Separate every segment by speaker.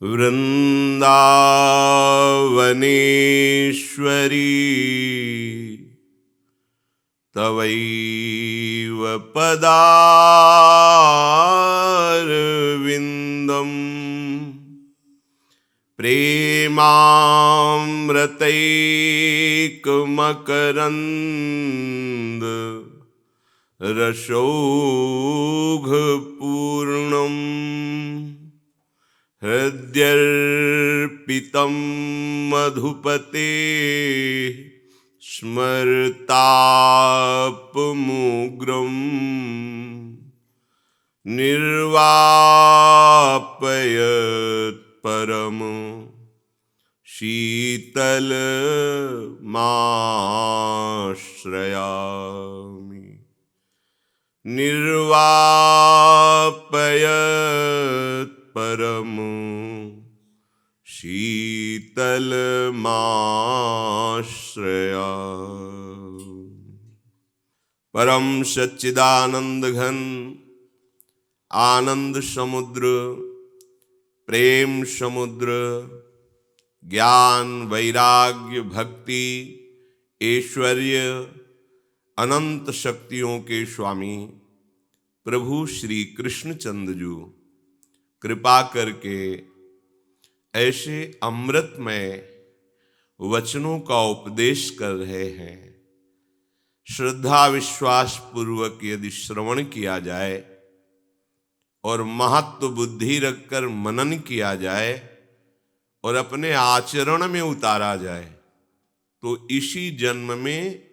Speaker 1: वृंदावनेश्वरी तवैव पदारविन्दम् प्रेमामृतैकमकरन्द रसौघपूर्णम् हृद्यर्पितं मधुपते स्मरतापमुग्रं निर्वापयत् परम शीतलमाश्रयामि निर्वापयत् परम शीतलमाश्रयामि। परम सच्चिदानंद घन आनंद समुद्र प्रेम समुद्र ज्ञान वैराग्य भक्ति ऐश्वर्य अनंत शक्तियों के स्वामी प्रभु श्री कृष्णचंद्र जी कृपा करके ऐसे अमृतमय वचनों का उपदेश कर रहे हैं। श्रद्धा विश्वास पूर्वक यदि श्रवण किया जाए और महत्व बुद्धि रखकर मनन किया जाए और अपने आचरण में उतारा जाए तो इसी जन्म में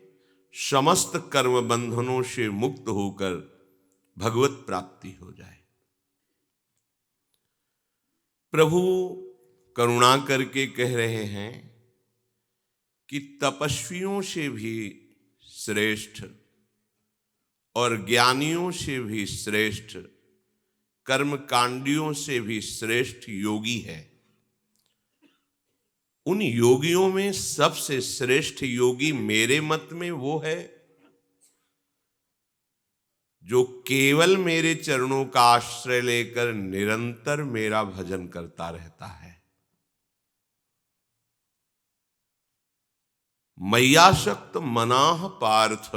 Speaker 1: समस्त कर्म बंधनों से मुक्त होकर भगवत प्राप्ति हो जाए। प्रभु करुणा करके कह रहे हैं कि तपस्वियों से भी श्रेष्ठ और ज्ञानियों से भी श्रेष्ठ कर्मकांडियों से भी श्रेष्ठ योगी है। उन योगियों में सबसे श्रेष्ठ योगी मेरे मत में वो है जो केवल मेरे चरणों का आश्रय लेकर निरंतर मेरा भजन करता रहता है। मय्यासक्त मनाः पार्थ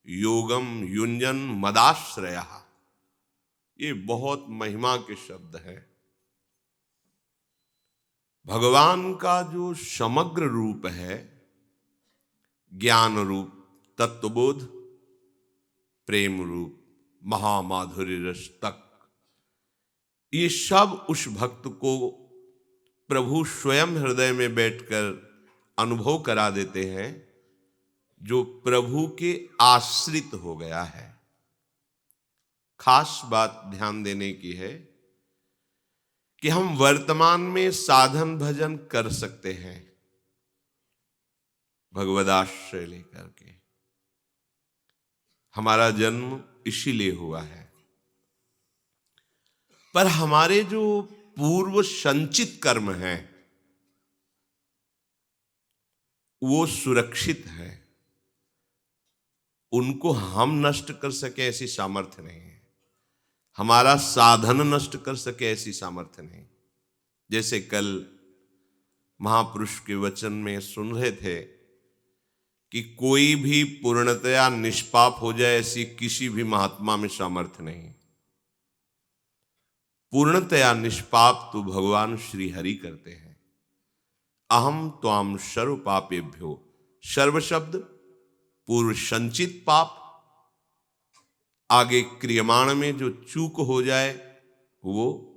Speaker 1: योगम युञ्जन मदाश्रयः। ये बहुत महिमा के शब्द हैं। भगवान का जो समग्र रूप है, ज्ञान रूप, तत्वबोध, प्रेम रूप, महामाधुर्य रस तक, ये सब उस भक्त को प्रभु स्वयं हृदय में बैठकर अनुभव करा देते हैं जो प्रभु के आश्रित हो गया है। खास बात ध्यान देने की है कि हम वर्तमान में साधन भजन कर सकते हैं भगवदाश्रय लेकर के। हमारा जन्म इसीलिए हुआ है, पर हमारे जो पूर्व संचित कर्म हैं वो सुरक्षित है, उनको हम नष्ट कर सके ऐसी सामर्थ्य नहीं है। हमारा साधन नष्ट कर सके ऐसी सामर्थ्य नहीं। जैसे कल महापुरुष के वचन में सुन रहे थे कि कोई भी पूर्णतया निष्पाप हो जाए ऐसी किसी भी महात्मा में सामर्थ्य नहीं। पूर्णतया निष्पाप तो भगवान श्री हरि करते हैं। अहम त्वाम सर्व पापेभ्यो, सर्व शब्द पूर्व संचित पाप, आगे क्रियमाण में जो चूक हो जाए वो,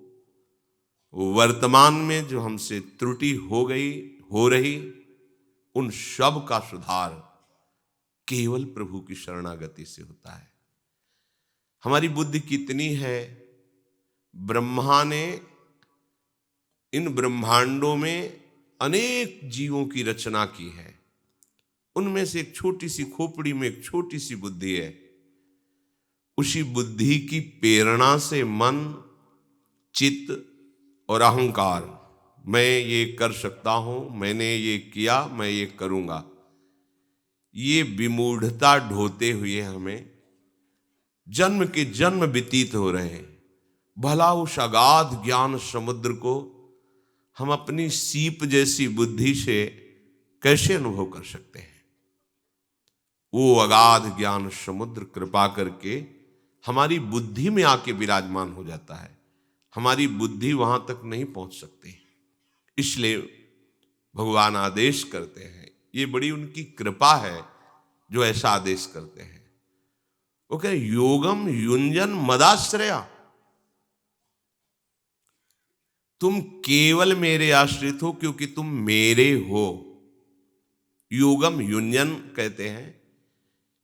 Speaker 1: वर्तमान में जो हमसे त्रुटि हो गई हो रही, उन सब का सुधार केवल प्रभु की शरणागति से होता है। हमारी बुद्धि कितनी है, ब्रह्मा ने इन ब्रह्मांडों में अनेक जीवों की रचना की है। उनमें से एक छोटी सी खोपड़ी में एक छोटी सी बुद्धि है। उसी बुद्धि की प्रेरणा से मन, चित्त और अहंकार, मैं ये कर सकता हूं, मैंने ये किया, मैं ये करूंगा, ये विमूढ़ता ढोते हुए हमें जन्म के जन्म व्यतीत हो रहे हैं। भला उस अगाध ज्ञान समुद्र को हम अपनी सीप जैसी बुद्धि से कैसे अनुभव कर सकते हैं। वो अगाध ज्ञान समुद्र कृपा करके हमारी बुद्धि में आके विराजमान हो जाता है, हमारी बुद्धि वहां तक नहीं पहुंच सकती। इसलिए भगवान आदेश करते हैं, ये बड़ी उनकी कृपा है जो ऐसा आदेश करते हैं। वो कह योगम युंजन मदाश्रया, तुम केवल मेरे आश्रित हो क्योंकि तुम मेरे हो। योगम युंजन कहते हैं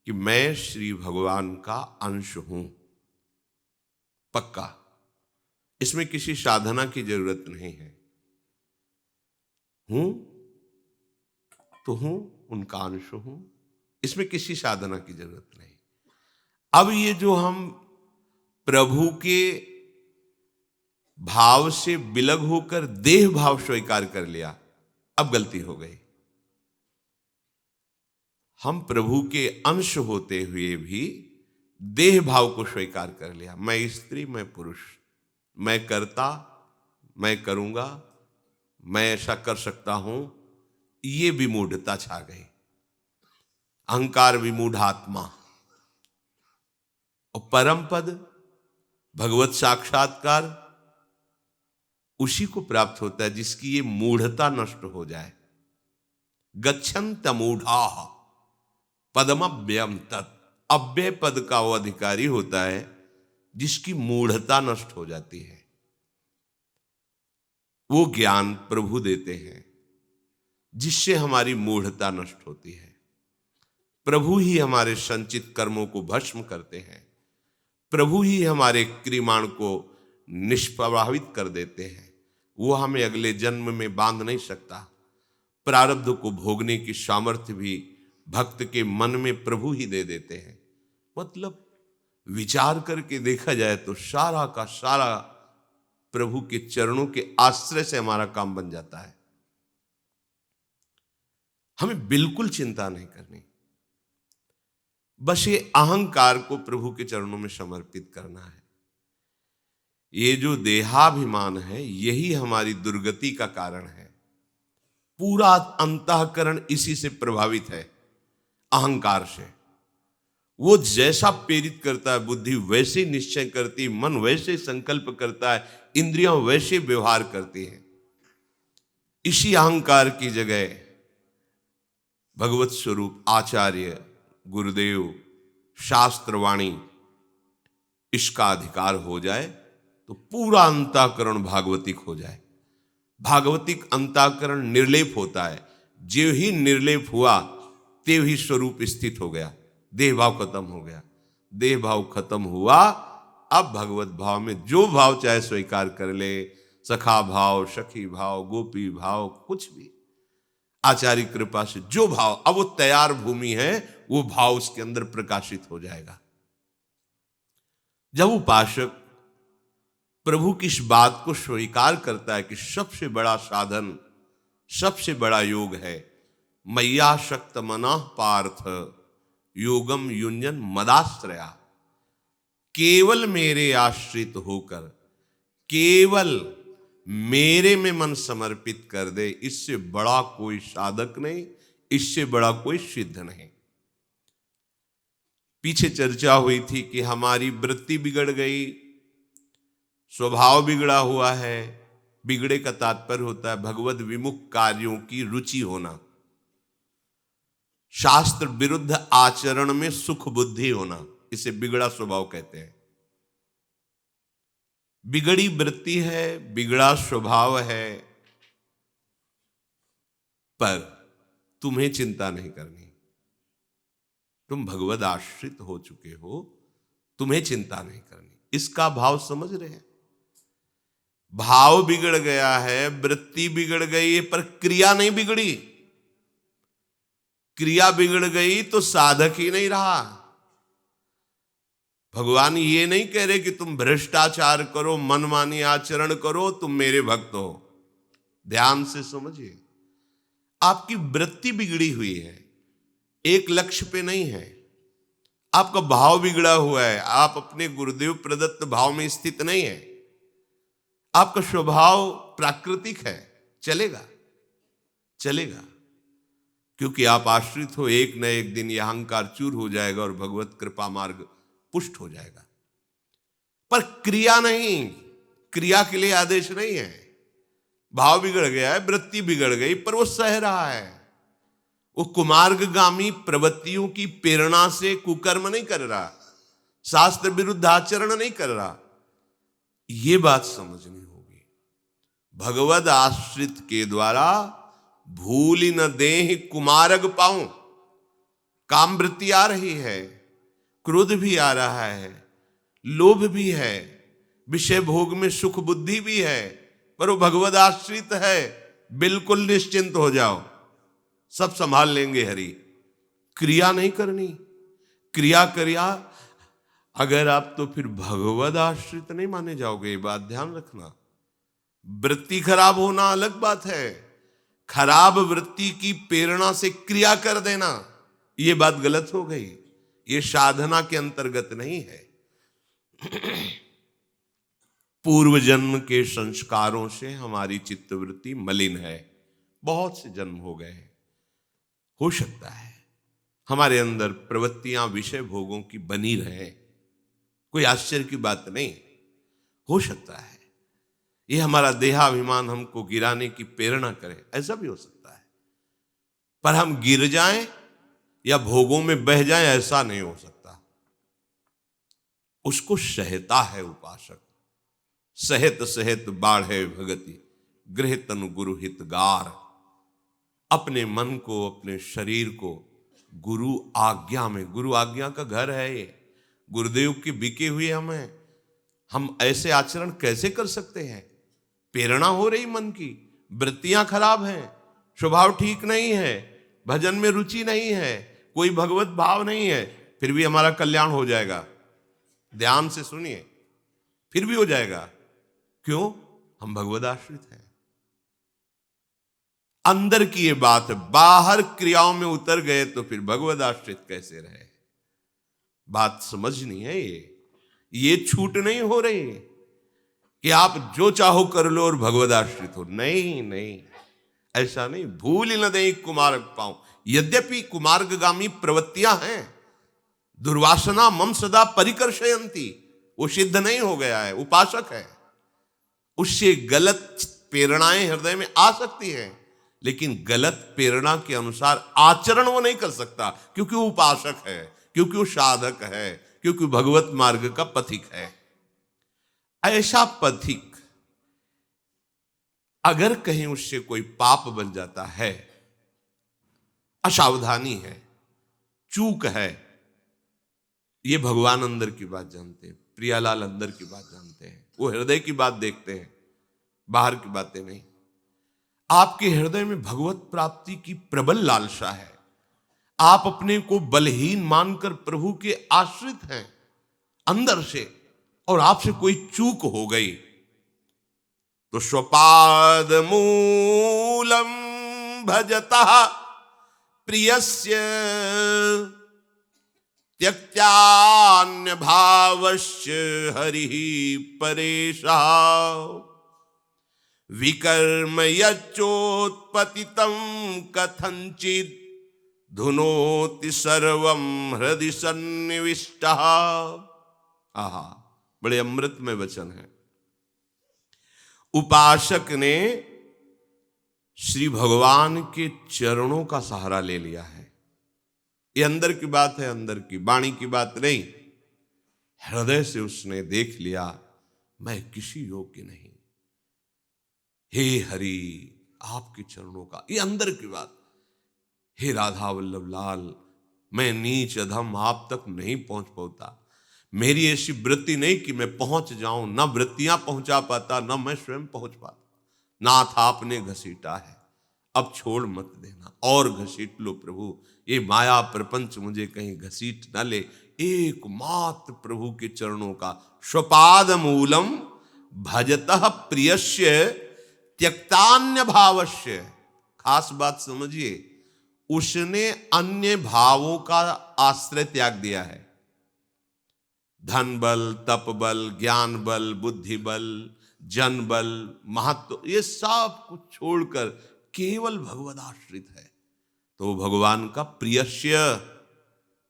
Speaker 1: कि मैं श्री भगवान का अंश हूं, पक्का, इसमें किसी साधना की जरूरत नहीं है। हूं तो हूं, उनका अंश हूं, इसमें किसी साधना की जरूरत नहीं। अब ये जो हम प्रभु के भाव से विलग होकर देह भाव स्वीकार कर लिया, अब गलती हो गई। हम प्रभु के अंश होते हुए भी देह भाव को स्वीकार कर लिया। मैं स्त्री, मैं पुरुष, मैं करता, मैं करूंगा, मैं ऐसा कर सकता हूं, ये विमूढ़ता छा गई, अहंकार विमूढ़ आत्मा। और परम पद भगवत साक्षात्कार उसी को प्राप्त होता है जिसकी ये मूढ़ता नष्ट हो जाए। गच्छन्त मूढ़ाः पदमव्ययम तत्, अव्यय पद का वो अधिकारी होता है जिसकी मूढ़ता नष्ट हो जाती है। वो ज्ञान प्रभु देते हैं जिससे हमारी मूढ़ता नष्ट होती है। प्रभु ही हमारे संचित कर्मों को भस्म करते हैं, प्रभु ही हमारे क्रियाण को निष्प्रभावित कर देते हैं। वो हमें अगले जन्म में बांध नहीं सकता। प्रारब्ध को भोगने की सामर्थ्य भी भक्त के मन में प्रभु ही दे देते हैं। मतलब विचार करके देखा जाए तो सारा का सारा प्रभु के चरणों के आश्रय से हमारा काम बन जाता है। हमें बिल्कुल चिंता नहीं करनी, बस ये अहंकार को प्रभु के चरणों में समर्पित करना है। ये जो देहाभिमान है यही हमारी दुर्गति का कारण है। पूरा अंतःकरण इसी से प्रभावित है, अहंकार से। वो जैसा प्रेरित करता है बुद्धि वैसे निश्चय करती, मन वैसे संकल्प करता है, इंद्रियां वैसे व्यवहार करती हैं। इसी अहंकार की जगह भगवत स्वरूप आचार्य, गुरुदेव, शास्त्रवाणी, इसका अधिकार हो जाए तो पूरा अंतःकरण भागवतिक हो जाए। भागवतिक अंतःकरण निर्लेप होता है, जो ही निर्लेप हुआ तेव ही स्वरूप स्थित हो गया, देह भाव खत्म हो गया। देह भाव खत्म हुआ, अब भगवत भाव में जो भाव चाहे स्वीकार कर ले, सखा भाव, सखी भाव, गोपी भाव, कुछ भी आचार्य कृपा से जो भाव, अब वो तैयार भूमि है, वो भाव उसके अंदर प्रकाशित हो जाएगा। जब उपासक प्रभु की इस बात को स्वीकार करता है कि सबसे बड़ा साधन, सबसे बड़ा योग है मैया शक्त मनः पार्थ योगम युंजन मदाश्रया, केवल मेरे आश्रित होकर केवल मेरे में मन समर्पित कर दे, इससे बड़ा कोई साधक नहीं, इससे बड़ा कोई सिद्ध नहीं। पीछे चर्चा हुई थी कि हमारी वृत्ति बिगड़ गई, स्वभाव बिगड़ा हुआ है। बिगड़े का तात्पर्य होता है भगवत विमुख कार्यों की रुचि होना, शास्त्र विरुद्ध आचरण में सुख बुद्धि होना, इसे बिगड़ा स्वभाव कहते हैं। बिगड़ी वृत्ति है, बिगड़ा स्वभाव है, पर तुम्हें चिंता नहीं करनी। तुम भगवद आश्रित हो चुके हो, तुम्हें चिंता नहीं करनी। इसका भाव समझ रहे हैं? भाव बिगड़ गया है, वृत्ति बिगड़ गई है, पर क्रिया नहीं बिगड़ी। क्रिया बिगड़ गई तो साधक ही नहीं रहा। भगवान ये नहीं कह रहे कि तुम भ्रष्टाचार करो, मनमानी आचरण करो, तुम मेरे भक्त हो। ध्यान से समझिए, आपकी वृत्ति बिगड़ी हुई है, एक लक्ष्य पे नहीं है। आपका भाव बिगड़ा हुआ है, आप अपने गुरुदेव प्रदत्त भाव में स्थित नहीं है। आपका स्वभाव प्राकृतिक है, चलेगा चलेगा, क्योंकि आप आश्रित हो। एक न एक दिन यह अहंकार चूर हो जाएगा और भगवत कृपा मार्ग पुष्ट हो जाएगा। पर क्रिया नहीं, क्रिया के लिए आदेश नहीं है। भाव बिगड़ गया है, वृत्ति बिगड़ गई, पर वो सह रहा है। वो कुमार्गगामी प्रवृत्तियों की प्रेरणा से कुकर्म नहीं कर रहा, शास्त्र विरुद्ध आचरण नहीं कर रहा। ये बात समझनी होगी। भगवद आश्रित के द्वारा भूल न देह कुमार्ग पाऊं। काम वृत्ति आ रही है, क्रोध भी आ रहा है, लोभ भी है, विषय भोग में सुख बुद्धि भी है, पर वो भगवद आश्रित है। बिल्कुल निश्चिंत हो जाओ, सब संभाल लेंगे हरि। क्रिया नहीं करनी, क्रिया अगर आप तो फिर भगवद आश्रित नहीं माने जाओगे। ये बात ध्यान रखना। वृत्ति खराब होना अलग बात है, खराब वृत्ति की प्रेरणा से क्रिया कर देना ये बात गलत हो गई। ये साधना के अंतर्गत नहीं है। पूर्व जन्म के संस्कारों से हमारी चित्तवृत्ति मलिन है, बहुत से जन्म हो गए हैं। हो सकता है हमारे अंदर प्रवृत्तियां विषय भोगों की बनी रहे, कोई आश्चर्य की बात नहीं। हो सकता है ये हमारा देहाभिमान हमको गिराने की प्रेरणा करे, ऐसा भी हो सकता है। पर हम गिर जाएं या भोगों में बह जाएं, ऐसा नहीं हो सकता। उसको सहता है उपासक। सहत सहत बाढ़े भगति, गृह तनु गुरु हितगार। अपने मन को, अपने शरीर को गुरु आज्ञा में, गुरु आज्ञा का घर है ये, गुरुदेव के बिके हुए हम ऐसे आचरण कैसे कर सकते हैं? प्रेरणा हो रही मन की, वृत्तियां खराब हैं, स्वभाव ठीक नहीं है, भजन में रुचि नहीं है, कोई भगवत भाव नहीं है, फिर भी हमारा कल्याण हो जाएगा। ध्यान से सुनिए, फिर भी हो जाएगा। क्यों? हम भगवद आश्रित हैं। अंदर की ये बात है, बाहर क्रियाओं में उतर गए तो फिर भगवद आश्रित कैसे रहे? बात समझनी है। ये छूट नहीं हो रही कि आप जो चाहो कर लो और भगवद आश्रित हो। नहीं नहीं, ऐसा नहीं। भूल न दे कुमार्ग पाऊं। यद्यपि कुमार्गगामी प्रवृत्तियां हैं, दुर्वासना मम सदा परिकर्षयंती, वो सिद्ध नहीं हो गया है, उपासक है। उससे गलत प्रेरणाएं हृदय में आ सकती हैं, लेकिन गलत प्रेरणा के अनुसार आचरण वो नहीं कर सकता, क्योंकि वो उपासक है, क्योंकि वो साधक है, क्योंकि भगवत मार्ग का पथिक है। ऐसा पथिक अगर कहीं उससे कोई पाप बन जाता है, असावधानी है, चूक है, ये भगवान अंदर की बात जानते हैं, प्रियालाल अंदर की बात जानते हैं, वो हृदय की बात देखते हैं, बाहर की बातें नहीं। आपके हृदय में भगवत प्राप्ति की प्रबल लालसा है, आप अपने को बलहीन मानकर प्रभु के आश्रित हैं अंदर से, और आपसे कोई चूक हो गई तो स्वपाद मूलम भजता प्रियस्य त्यक्त्यान्य भावस्य हरिः परेशः विकर्म यच्चोत्पतितं कथंचित् धुनोति सर्वं हृदि सन्निविष्टः। आहा, बड़े अमृत में वचन है। उपासक ने श्री भगवान के चरणों का सहारा ले लिया है। ये अंदर की बात है, अंदर की वाणी की बात नहीं। हृदय से उसने देख लिया, मैं किसी योग्य नहीं, हे हरि आपके चरणों का, ये अंदर की बात। हे राधा वल्लभ लाल, मैं नीच अधम आप तक नहीं पहुंच पाता। मेरी ऐसी वृत्ति नहीं कि मैं पहुंच जाऊं, ना वृत्तियां पहुंचा पाता, ना मैं स्वयं पहुंच पाता। नाथ आपने घसीटा है, अब छोड़ मत देना, और घसीट लो प्रभु, ये माया प्रपंच मुझे कहीं घसीट न ले। एकमात्र प्रभु के चरणों का स्वपाद मूलम भजतः प्रियस्य त्यक्तान्य भावस्य। खास बात समझिए, उसने अन्य भावों का आश्रय त्याग दिया है। धन बल, तप बल, ज्ञान बल, बुद्धि बल, जन बल, महत्व, ये सब कुछ छोड़कर केवल भगवद आश्रित है, तो वो भगवान का प्रियस्य,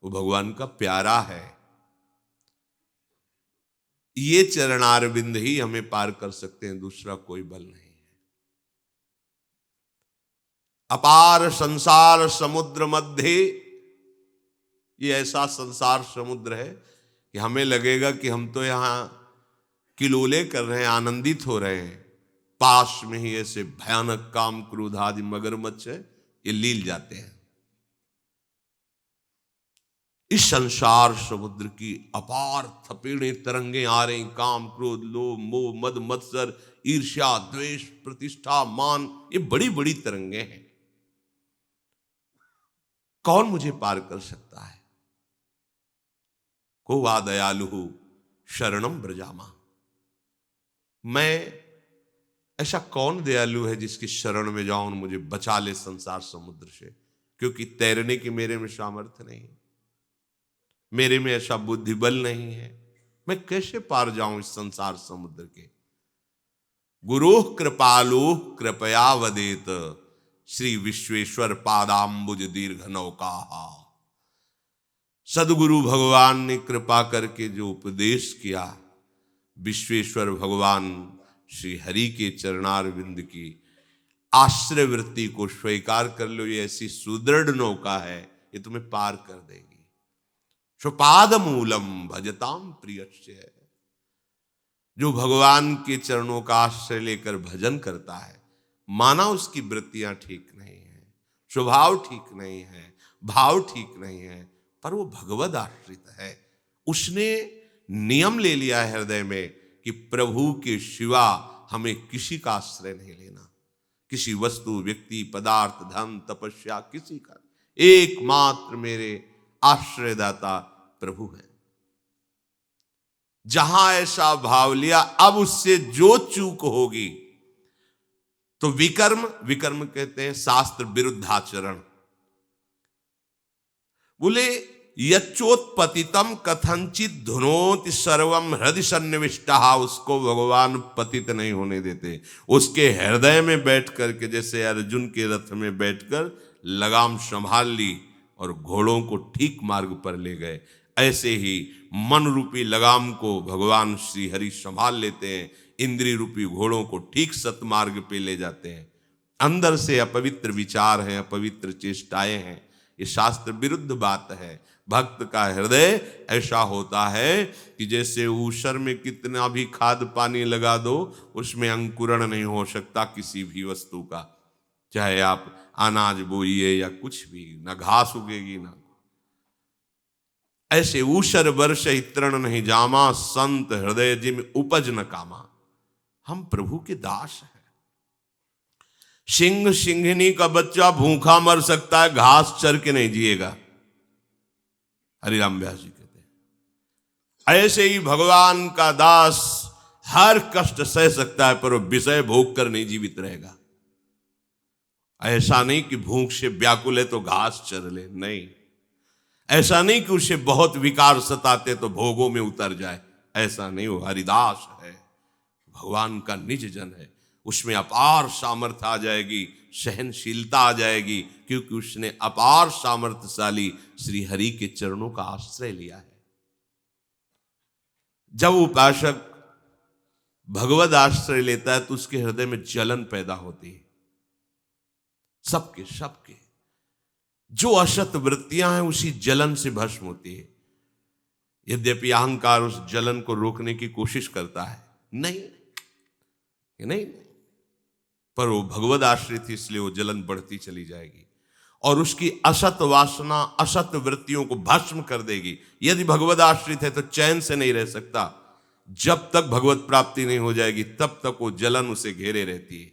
Speaker 1: वो भगवान का प्यारा है। ये चरणारविंद ही हमें पार कर सकते हैं, दूसरा कोई बल नहीं है। अपार संसार समुद्र मध्य, ये ऐसा संसार समुद्र है कि हमें लगेगा कि हम तो यहां किलोले कर रहे हैं, आनंदित हो रहे हैं। पास में ही ऐसे भयानक काम क्रोध आदि मगरमच्छ है, ये लील जाते हैं। इस संसार समुद्र की अपार थपेड़े तरंगे आ रही, काम क्रोध लोभ मोह मद मत्सर ईर्ष्या द्वेष प्रतिष्ठा मान, ये बड़ी बड़ी तरंगे हैं। कौन मुझे पार कर सकता है? को वा दयालु शरणम ब्रजामा, मैं ऐसा कौन दयालु है जिसकी शरण में जाऊं, मुझे बचा ले संसार समुद्र से, क्योंकि तैरने की मेरे में सामर्थ्य नहीं, मेरे में ऐसा बुद्धि बल नहीं है, मैं कैसे पार जाऊं इस संसार समुद्र के। गुरुः कृपालुः कृपया वदेत, श्री विश्वेश्वर पादाम्बुज दीर्घ नौका। सदगुरु भगवान ने कृपा करके जो उपदेश किया, विश्वेश्वर भगवान श्री हरि के चरणारविंद की आश्रय वृत्ति को स्वीकार कर लो, ये ऐसी सुदृढ़ नौका है, ये तुम्हें पार कर देगी। स्वपाद मूलम भजताम प्रियस्य, जो भगवान के चरणों का आश्रय लेकर भजन करता है, माना उसकी वृत्तियां ठीक नहीं है, स्वभाव ठीक नहीं है, भाव ठीक नहीं है, पर वो भगवद आश्रित है। उसने नियम ले लिया है हृदय में कि प्रभु के सिवा हमें किसी का आश्रय नहीं लेना, किसी वस्तु व्यक्ति पदार्थ धन तपस्या किसी का, एकमात्र मेरे आश्रयदाता प्रभु है। जहां ऐसा भाव लिया, अब उससे जो चूक होगी तो विकर्म, विकर्म कहते हैं शास्त्र विरुद्धाचरण। बोले यच्चोत्पतितम कथंचित धुनोति सर्वम हृदय सन्निविष्टा, उसको भगवान पतित नहीं होने देते। उसके हृदय में बैठ करके, जैसे अर्जुन के रथ में बैठकर लगाम संभाल ली और घोड़ों को ठीक मार्ग पर ले गए, ऐसे ही मन रूपी लगाम को भगवान श्री हरि संभाल लेते हैं, इंद्रिय रूपी घोड़ों को ठीक सतमार्ग पे ले जाते हैं। अंदर से अपवित्र विचार हैं, अपवित्र चेष्टाएं हैं, ये शास्त्र विरुद्ध बात है। भक्त का हृदय ऐसा होता है कि जैसे ऊषर में कितना भी खाद पानी लगा दो, उसमें अंकुरण नहीं हो सकता किसी भी वस्तु का, चाहे आप अनाज बोइए या कुछ भी, ना घास उगेगी ना। ऐसे ऊषर वर्ष तृण नहीं जामा, संत हृदय जिम उपज न कामा। हम प्रभु के दास हैं। सिंह सिंघनी का बच्चा भूखा मर सकता है, घास चर के नहीं जिएगा, हरिराम व्यास जी कहते हैं। ऐसे ही भगवान का दास हर कष्ट सह सकता है, पर वो विषय भोग कर नहीं जीवित रहेगा। ऐसा नहीं कि भूख से व्याकुल है तो घास चर ले, नहीं। ऐसा नहीं कि उसे बहुत विकार सताते तो भोगों में उतर जाए, ऐसा नहीं। वो हरिदास है, भगवान का निज जन है, उसमें अपार सामर्थ्य आ जाएगी, सहनशीलता आ जाएगी, क्योंकि उसने अपार सामर्थ्यशाली श्री हरि के चरणों का आश्रय लिया है। जब उपासक भगवद आश्रय लेता है तो उसके हृदय में जलन पैदा होती है। सबके जो असत वृत्तियां हैं उसी जलन से भस्म होती है। यद्यपि अहंकार उस जलन को रोकने की कोशिश करता है, नहीं, पर वो भगवद आश्रित, इसलिए वो जलन बढ़ती चली जाएगी और उसकी असत वासना असत वृत्तियों को भस्म कर देगी। यदि भगवद आश्रित है तो चैन से नहीं रह सकता। जब तक भगवत प्राप्ति नहीं हो जाएगी तब तक वो जलन उसे घेरे रहती है।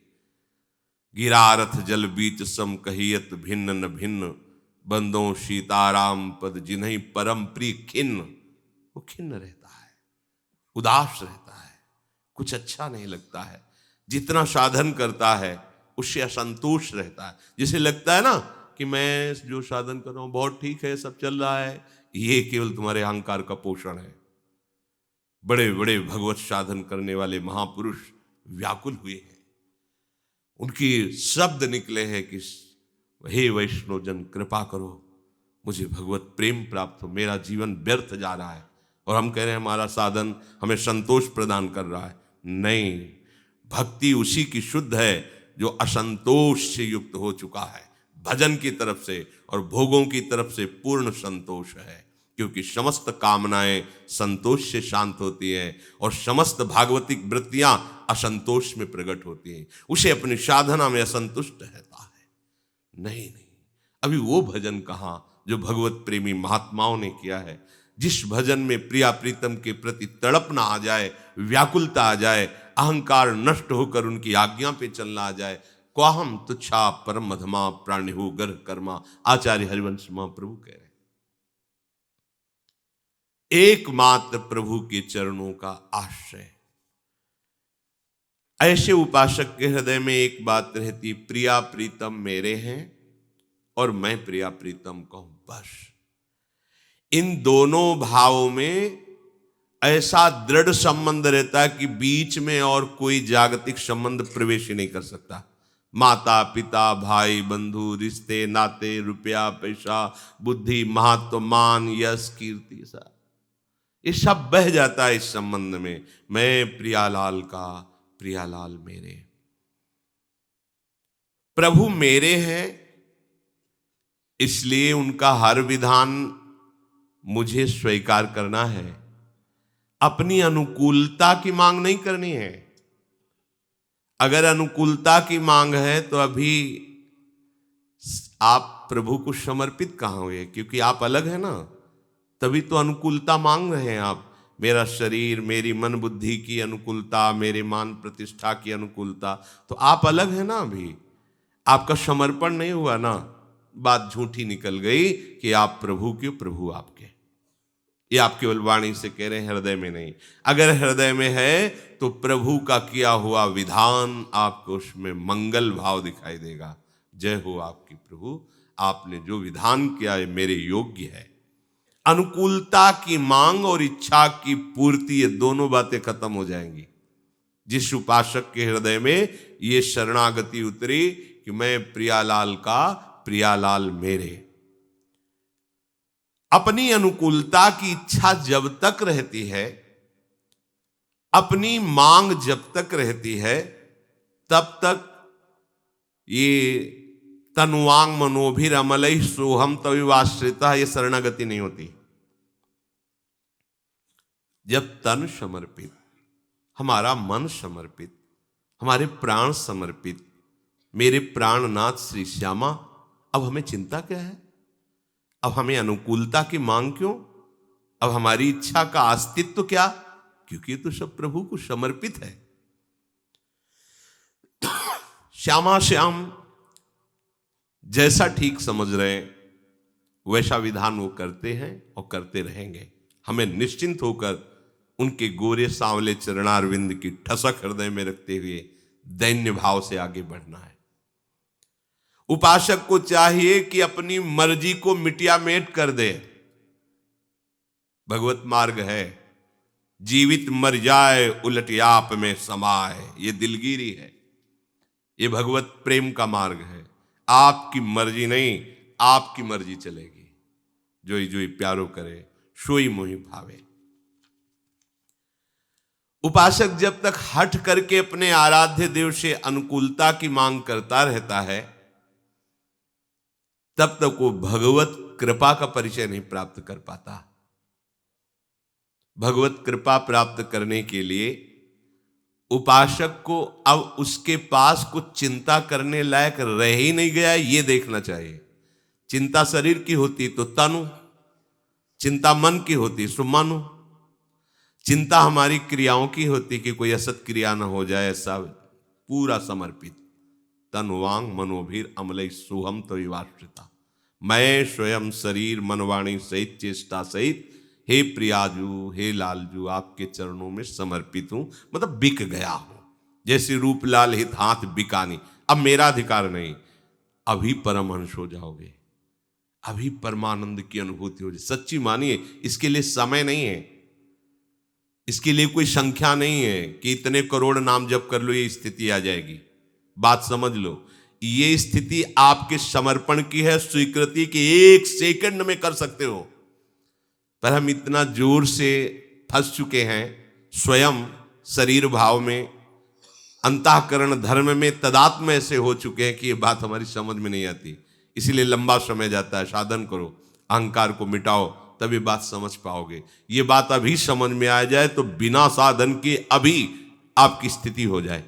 Speaker 1: गिरारथ जल बीच सम कहियत भिन्न न भिन्न, बंदों सीताराम पद जिन्हीं परम प्रिय खिन्न। वो खिन्न रहता है, उदास रहता है, कुछ अच्छा नहीं लगता है। जितना साधन करता है उससे असंतोष रहता है। जिसे लगता है ना कि मैं जो साधन कर रहा हूं बहुत ठीक है, सब चल रहा है, ये केवल तुम्हारे अहंकार का पोषण है। बड़े बड़े भगवत साधन करने वाले महापुरुष व्याकुल हुए हैं। उनके शब्द निकले हैं कि हे वैष्णव जन कृपा करो, मुझे भगवत प्रेम प्राप्त हो, मेरा जीवन व्यर्थ जा रहा है। और हम कह रहे हैं हमारा साधन हमें संतोष प्रदान कर रहा है। नहीं, भक्ति उसी की शुद्ध है जो असंतोष से युक्त हो चुका है, भजन की तरफ से और भोगों की तरफ से पूर्ण संतोष है। क्योंकि समस्त कामनाएं संतोष से शांत होती हैं और समस्त भागवतिक वृत्तियां असंतोष में प्रकट होती हैं। उसे अपनी साधना में असंतुष्ट रहता है। नहीं, अभी वो भजन कहाँ जो भगवत प्रेमी महात्माओं ने किया है। जिस भजन में प्रिया प्रीतम के प्रति तड़पना आ जाए, व्याकुलता आ जाए, अहंकार नष्ट होकर उनकी आज्ञा पे चलना आ जाए। क्वाहम तुच्छा परम मधमा प्राणिहु गर्ह कर्मा, आचार्य हरिवंश महाप्रभु कह रहे हैं। एकमात्र प्रभु के चरणों का आश्रय। ऐसे उपासक के हृदय में एक बात रहती, प्रिया प्रीतम मेरे हैं और मैं प्रिया प्रीतम का हूं, बस। इन दोनों भावों में ऐसा दृढ़ संबंध रहता है कि बीच में और कोई जागतिक संबंध प्रवेश ही नहीं कर सकता। माता पिता भाई बंधु रिश्ते नाते रुपया पैसा बुद्धि महत्व मान यश कीर्ति सा, ये सब बह जाता है इस संबंध में। मैं प्रियालाल का, प्रियालाल मेरे। प्रभु मेरे हैं, इसलिए उनका हर विधान मुझे स्वीकार करना है। अपनी अनुकूलता की मांग नहीं करनी है। अगर अनुकूलता की मांग है तो अभी आप प्रभु को समर्पित कहाँ हुए? क्योंकि आप अलग है ना, तभी तो अनुकूलता मांग रहे हैं आप। मेरा शरीर, मेरी मन बुद्धि की अनुकूलता, मेरे मान प्रतिष्ठा की अनुकूलता, तो आप अलग है ना। अभी आपका समर्पण नहीं हुआ ना, बात झूठी निकल गई कि आप प्रभु के, प्रभु आपके। ये आप केवल वाणी से कह रहे हैं, हृदय में नहीं। अगर हृदय में है तो प्रभु का किया हुआ विधान आपको उसमें मंगल भाव दिखाई देगा। जय हो आपकी प्रभु, आपने जो विधान किया है मेरे योग्य है। अनुकूलता की मांग और इच्छा की पूर्ति, ये दोनों बातें खत्म हो जाएंगी। जिस उपासक के हृदय में ये शरणागति उतरी कि मैं प्रियालाल का, प्रियालाल मेरे। अपनी अनुकूलता की इच्छा जब तक रहती है, अपनी मांग जब तक रहती है, तब तक ये तनुवांग मनोभिर अमलई सोहम तविवाश्रिता, ये शरणागति नहीं होती। जब तन समर्पित, हमारा मन समर्पित, हमारे प्राण समर्पित, मेरे प्राणनाथ श्री श्यामा, अब हमें चिंता क्या है? अब हमें अनुकूलता की मांग क्यों? अब हमारी इच्छा का अस्तित्व क्या? क्योंकि तो सब प्रभु को समर्पित है। श्यामा श्याम जैसा ठीक समझ रहे हैं वैसा विधान वो करते हैं और करते रहेंगे। हमें निश्चिंत होकर उनके गोरे सांवले चरणारविंद की ठसक हृदय में रखते हुए दैन्य भाव से आगे बढ़ना है। उपासक को चाहिए कि अपनी मर्जी को मिटिया मेट कर दे। भगवत मार्ग है, जीवित मर जाए उलट आप में समाए, ये दिलगिरी है। ये भगवत प्रेम का मार्ग है। आपकी मर्जी नहीं, आपकी मर्जी चलेगी। जोई जोई प्यारो करे सोई मोहि भावे। उपासक जब तक हठ करके अपने आराध्य देव से अनुकूलता की मांग करता रहता है, तब तक वो भगवत कृपा का परिचय नहीं प्राप्त कर पाता। भगवत कृपा प्राप्त करने के लिए उपासक को अब उसके पास कुछ चिंता करने लायक रह ही नहीं गया, ये देखना चाहिए। चिंता शरीर की होती तो तनु, चिंता मन की होती सो मनु, चिंता हमारी क्रियाओं की होती कि कोई असत क्रिया न हो जाए, ऐसा पूरा समर्पित। तनुवांग मनोभीर अमलई सोहम तो विवाश्रिता, मैं स्वयं शरीर मनवाणी सहित चेष्टा सहित हे प्रियाजू, हे लालजू, आपके चरणों में समर्पित हूं। मतलब बिक गया हूं। जैसे रूपलाल हित हाथ बिकानी, अब मेरा अधिकार नहीं। अभी परमहंस हो जाओगे, अभी परमानंद की अनुभूति हो जाए। सच्ची मानिए, इसके लिए समय नहीं है। इसके लिए कोई संख्या नहीं है कि इतने करोड़ नाम जप कर लो ये स्थिति आ जाएगी। बात समझ लो, ये स्थिति आपके समर्पण की है, स्वीकृति की, 1 सेकंड में कर सकते हो। पर हम इतना जोर से फंस चुके हैं स्वयं शरीर भाव में, अंतःकरण धर्म में तदात्म ऐसे हो चुके हैं कि ये बात हमारी समझ में नहीं आती। इसीलिए लंबा समय जाता है। साधन करो, अहंकार को मिटाओ, तभी बात समझ पाओगे। ये बात अभी समझ में आ जाए तो बिना साधन के अभी आपकी स्थिति हो जाए।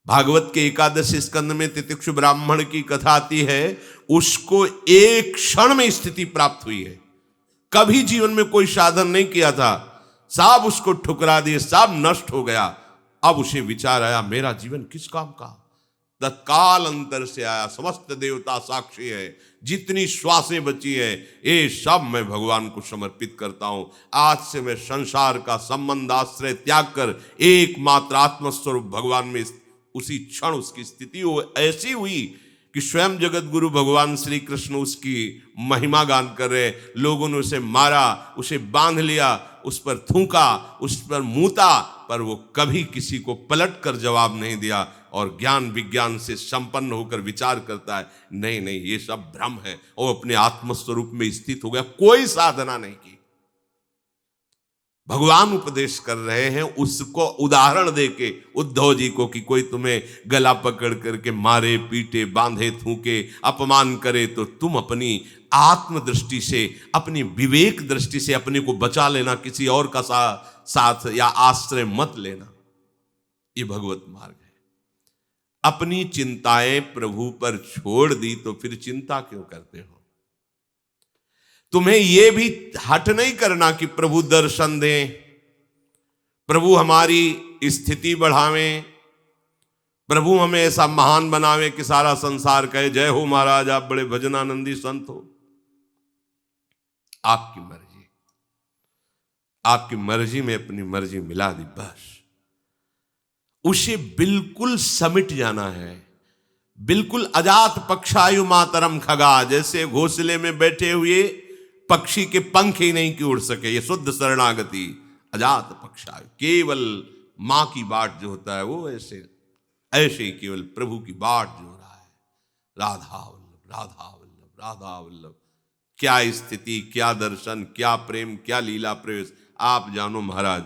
Speaker 1: भागवत के 11 स्कंद में तितिक्षु ब्राह्मण की कथा आती है, उसको एक क्षण में स्थिति प्राप्त हुई है। कभी जीवन में कोई साधन नहीं किया था, सब उसको ठुकरा दिए, सब नष्ट हो गया। अब उसे विचार आया, मेरा जीवन किस काम का। तत्काल अंतर से आया, समस्त देवता साक्षी है, जितनी श्वासें बची है ये सब मैं भगवान को समर्पित करता हूं। आज से मैं संसार का संबंध आश्रय त्याग कर एकमात्र आत्मस्वरूप भगवान में, उसी क्षण उसकी स्थिति वो ऐसी हुई कि स्वयं जगत गुरु भगवान श्री कृष्ण उसकी महिमा गान कर रहे। लोगों ने उसे मारा, उसे बांध लिया, उस पर थूका, उस पर मूता, पर वो कभी किसी को पलट कर जवाब नहीं दिया और ज्ञान विज्ञान से संपन्न होकर विचार करता है, नहीं नहीं ये सब भ्रम है, और अपने आत्मस्वरूप में स्थित हो गया। कोई साधना नहीं की। भगवान उपदेश कर रहे हैं, उसको उदाहरण देके उद्धव जी को कि कोई तुम्हें गला पकड़ करके मारे, पीटे, बांधे, थूके, अपमान करे तो तुम अपनी आत्म दृष्टि से, अपनी विवेक दृष्टि से अपने को बचा लेना, किसी और का साथ या आश्रय मत लेना। ये भगवत मार्ग है। अपनी चिंताएं प्रभु पर छोड़ दी तो फिर चिंता क्यों करते हो। तुम्हें यह भी हट नहीं करना कि प्रभु दर्शन दें, प्रभु हमारी स्थिति बढ़ावें, प्रभु हमें ऐसा महान बनावे कि सारा संसार कहे जय हो महाराज, आप बड़े भजनानंदी संत हो। आपकी मर्जी, आपकी मर्जी में अपनी मर्जी मिला दी, बस उसे बिल्कुल समिट जाना है। बिल्कुल अजात पक्षायु मातरम खगा, जैसे घोंसले में बैठे हुए पक्षी के पंख ही नहीं कि उड़ सके, ये शुद्ध शरणागति। अजात पक्षायु, केवल मां की बाट जो होता है वो ऐसे ही केवल प्रभु की बाट जो हो रहा है। राधा वल्लभ, राधा वल्लभ, राधा वल्लभ। क्या स्थिति, क्या दर्शन, क्या प्रेम, क्या लीला प्रवेश, आप जानो महाराज।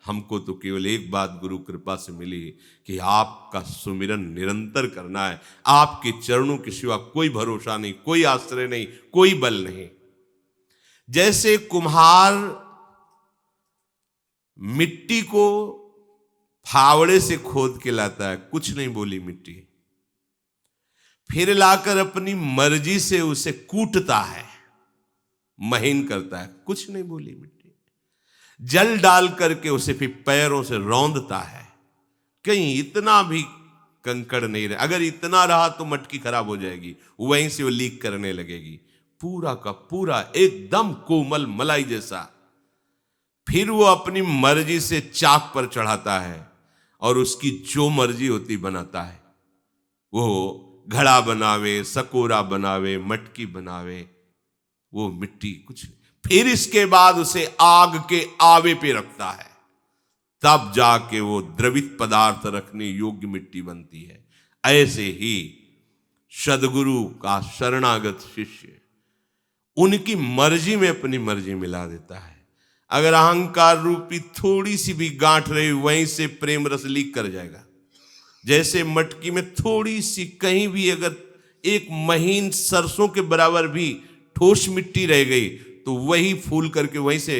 Speaker 1: हमको तो केवल एक बात गुरु कृपा से मिली कि आपका सुमिरन निरंतर करना है। आपके चरणों के सिवा कोई भरोसा नहीं, कोई आश्रय नहीं, कोई बल नहीं। जैसे कुम्हार मिट्टी को फावड़े से खोद के लाता है, कुछ नहीं बोली मिट्टी, फिर लाकर अपनी मर्जी से उसे कूटता है, महीन करता है, कुछ नहीं बोली मिट्टी। जल डाल करके उसे फिर पैरों से रौंदता है, कहीं इतना भी कंकड़ नहीं रहे। अगर इतना रहा तो मटकी खराब हो जाएगी, वहीं से वो लीक करने लगेगी। पूरा का पूरा एकदम कोमल मलाई जैसा। फिर वो अपनी मर्जी से चाक पर चढ़ाता है और उसकी जो मर्जी होती बनाता है। वो घड़ा बनावे, सकोरा बनावे, मटकी बनावे, वो मिट्टी कुछ नहीं। फिर इसके बाद उसे आग के आवे पे रखता है, तब जाके वो द्रवित पदार्थ रखने योग्य मिट्टी बनती है। ऐसे ही सद्गुरु का शरणागत शिष्य उनकी मर्जी में अपनी मर्जी मिला देता है। अगर अहंकार रूपी थोड़ी सी भी गांठ रही, वहीं से प्रेम रस लीक कर जाएगा। जैसे मटकी में थोड़ी सी कहीं भी अगर एक महीन सरसों के बराबर भी ठोस मिट्टी रह गई तो वही फूल करके वहीं से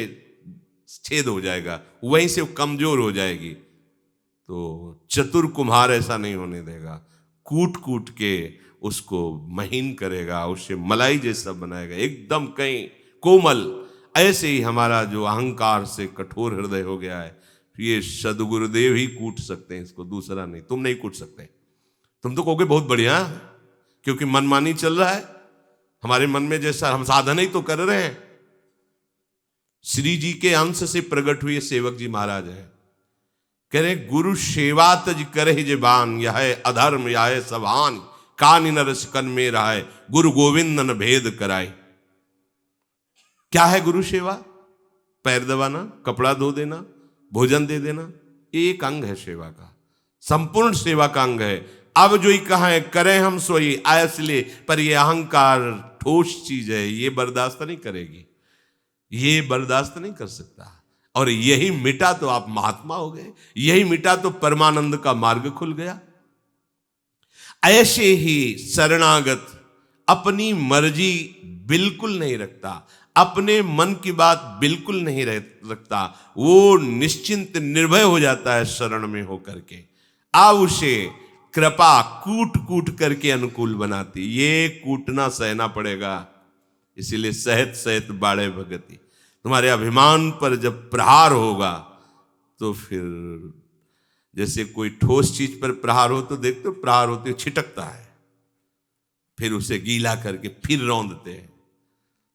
Speaker 1: छेद हो जाएगा, वहीं से कमजोर हो जाएगी। तो चतुर कुम्हार ऐसा नहीं होने देगा, कूट कूट के उसको महीन करेगा, उसे मलाई जैसा बनाएगा, एकदम कहीं कोमल। ऐसे ही हमारा जो अहंकार से कठोर हृदय हो गया है, ये सद्गुरुदेव ही कूट सकते हैं इसको, दूसरा नहीं। तुम नहीं कूट सकते। तुम तो कहोगे बहुत बढ़िया, क्योंकि मनमानी चल रहा है हमारे मन में, जैसा हम साधन ही तो कर रहे हैं। श्री जी के अंश से प्रकट हुए सेवक जी महाराज है, कह रहे गुरु सेवा तज करे जबान, यह है अधर्म यह है सभान, कान नरस कन में रहा है, गुरु गोविंद न भेद कराए। क्या है गुरु सेवा? पैर दबाना, कपड़ा धो देना, भोजन दे देना, ये एक अंग है सेवा का, संपूर्ण सेवा का अंग है। अब जो ही कहा करें हम सोई आयस ले, पर ये अहंकार ठोस चीज है, ये बर्दाश्त नहीं करेगी, ये बर्दाश्त नहीं कर सकता। और यही मिटा तो आप महात्मा हो गए, यही मिटा तो परमानंद का मार्ग खुल गया। ऐसे ही शरणागत अपनी मर्जी बिल्कुल नहीं रखता, अपने मन की बात बिल्कुल नहीं रखता, वो निश्चिंत निर्भय हो जाता है शरण में होकर के। अब उसे कृपा कूट कूट करके अनुकूल बनाती, ये कूटना सहना पड़ेगा। इसीलिए सहत सहत बाड़े भगति, तुम्हारे अभिमान पर जब प्रहार होगा तो फिर जैसे कोई ठोस चीज पर प्रहार हो तो देखते हो प्रहार होते छिटकता है, फिर उसे गीला करके फिर रौंदते हैं।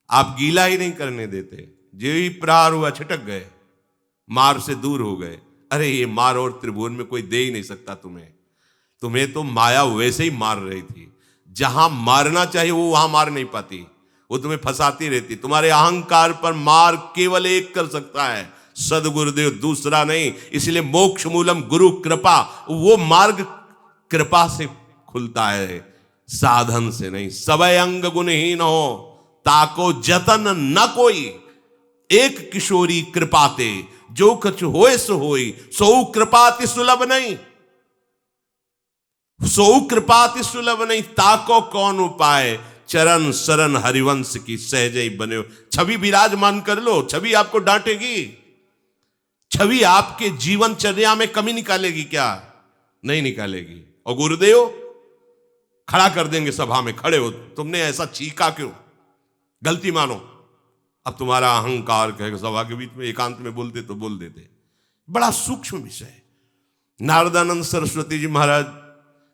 Speaker 1: आप गीला ही नहीं करने देते, जो ही प्रहार हुआ छिटक गए, मार से दूर हो गए। अरे ये मार और त्रिभुवन में कोई दे ही नहीं सकता तुम्हें तो माया वैसे ही मार रही थी, जहां मारना चाहिए वो वहां मार नहीं पाती, वो तुम्हें फंसाती रहती। तुम्हारे अहंकार पर मार केवल एक कर सकता है, सदगुरुदेव, दूसरा नहीं। इसलिए मोक्ष मूलम गुरु कृपा, वो मार्ग कृपा से खुलता है, साधन से नहीं। सबय अंग गुणहीन हो ताको जतन न कोई, एक किशोरी कृपाते जो कछ होए सो होई, सो कृपाति सुलभ नहीं, सो कृपाति सुलभ नहीं। ताको कौन उपाय, चरण शरण हरिवंश की सहज ही बने हो। छवि विराजमान कर लो, छवि आपको डांटेगी, छवि आपके जीवनचर्या में कमी निकालेगी क्या? नहीं निकालेगी। और गुरुदेव खड़ा कर देंगे सभा में, खड़े हो, तुमने ऐसा चीखा क्यों, गलती मानो। अब तुम्हारा अहंकार कहेगा, सभा के बीच में एकांत में बोलते तो बोल देते। बड़ा सूक्ष्म विषय है। नारदानंद सरस्वती जी महाराज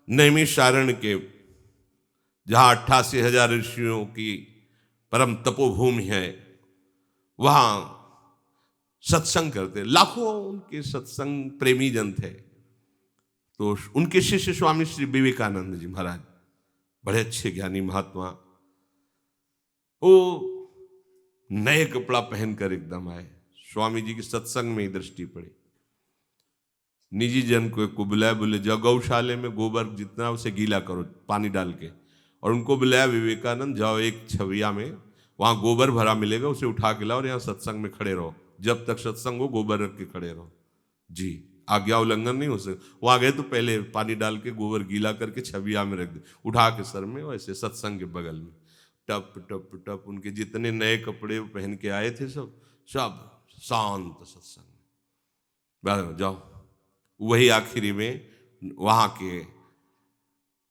Speaker 1: नैमिषारण्य के, जहां 88,000 ऋषियों की परम तपोभूमि है, वहां सत्संग करते, लाखों उनके सत्संग प्रेमी जन थे। तो उनके शिष्य स्वामी श्री विवेकानंद जी महाराज, बड़े अच्छे ज्ञानी महात्मा, वो नए कपड़ा पहनकर एकदम आए। स्वामी जी के सत्संग में ही दृष्टि पड़ी। निजी जन को बुलाया, बोले जाओ गौशाले में गोबर जितना उसे गीला करो पानी डाल के, और उनको बुलाया विवेकानंद, जाओ एक छविया में वहां गोबर भरा मिलेगा, उसे उठा के लाओ और यहाँ सत्संग में खड़े रहो, जब तक सत्संग हो गोबर रख के खड़े रहो जी, आज्ञा उल्लंघन नहीं हो सकता। वहां गए तो पहले पानी डाल के गोबर गीला करके छविया में रख दे, उठा के सर में, वैसे सत्संग के बगल में टप टप टप, उनके जितने नए कपड़े पहन के आए थे सब शांत सत्संग। जाओ, वही आखिरी में वहां के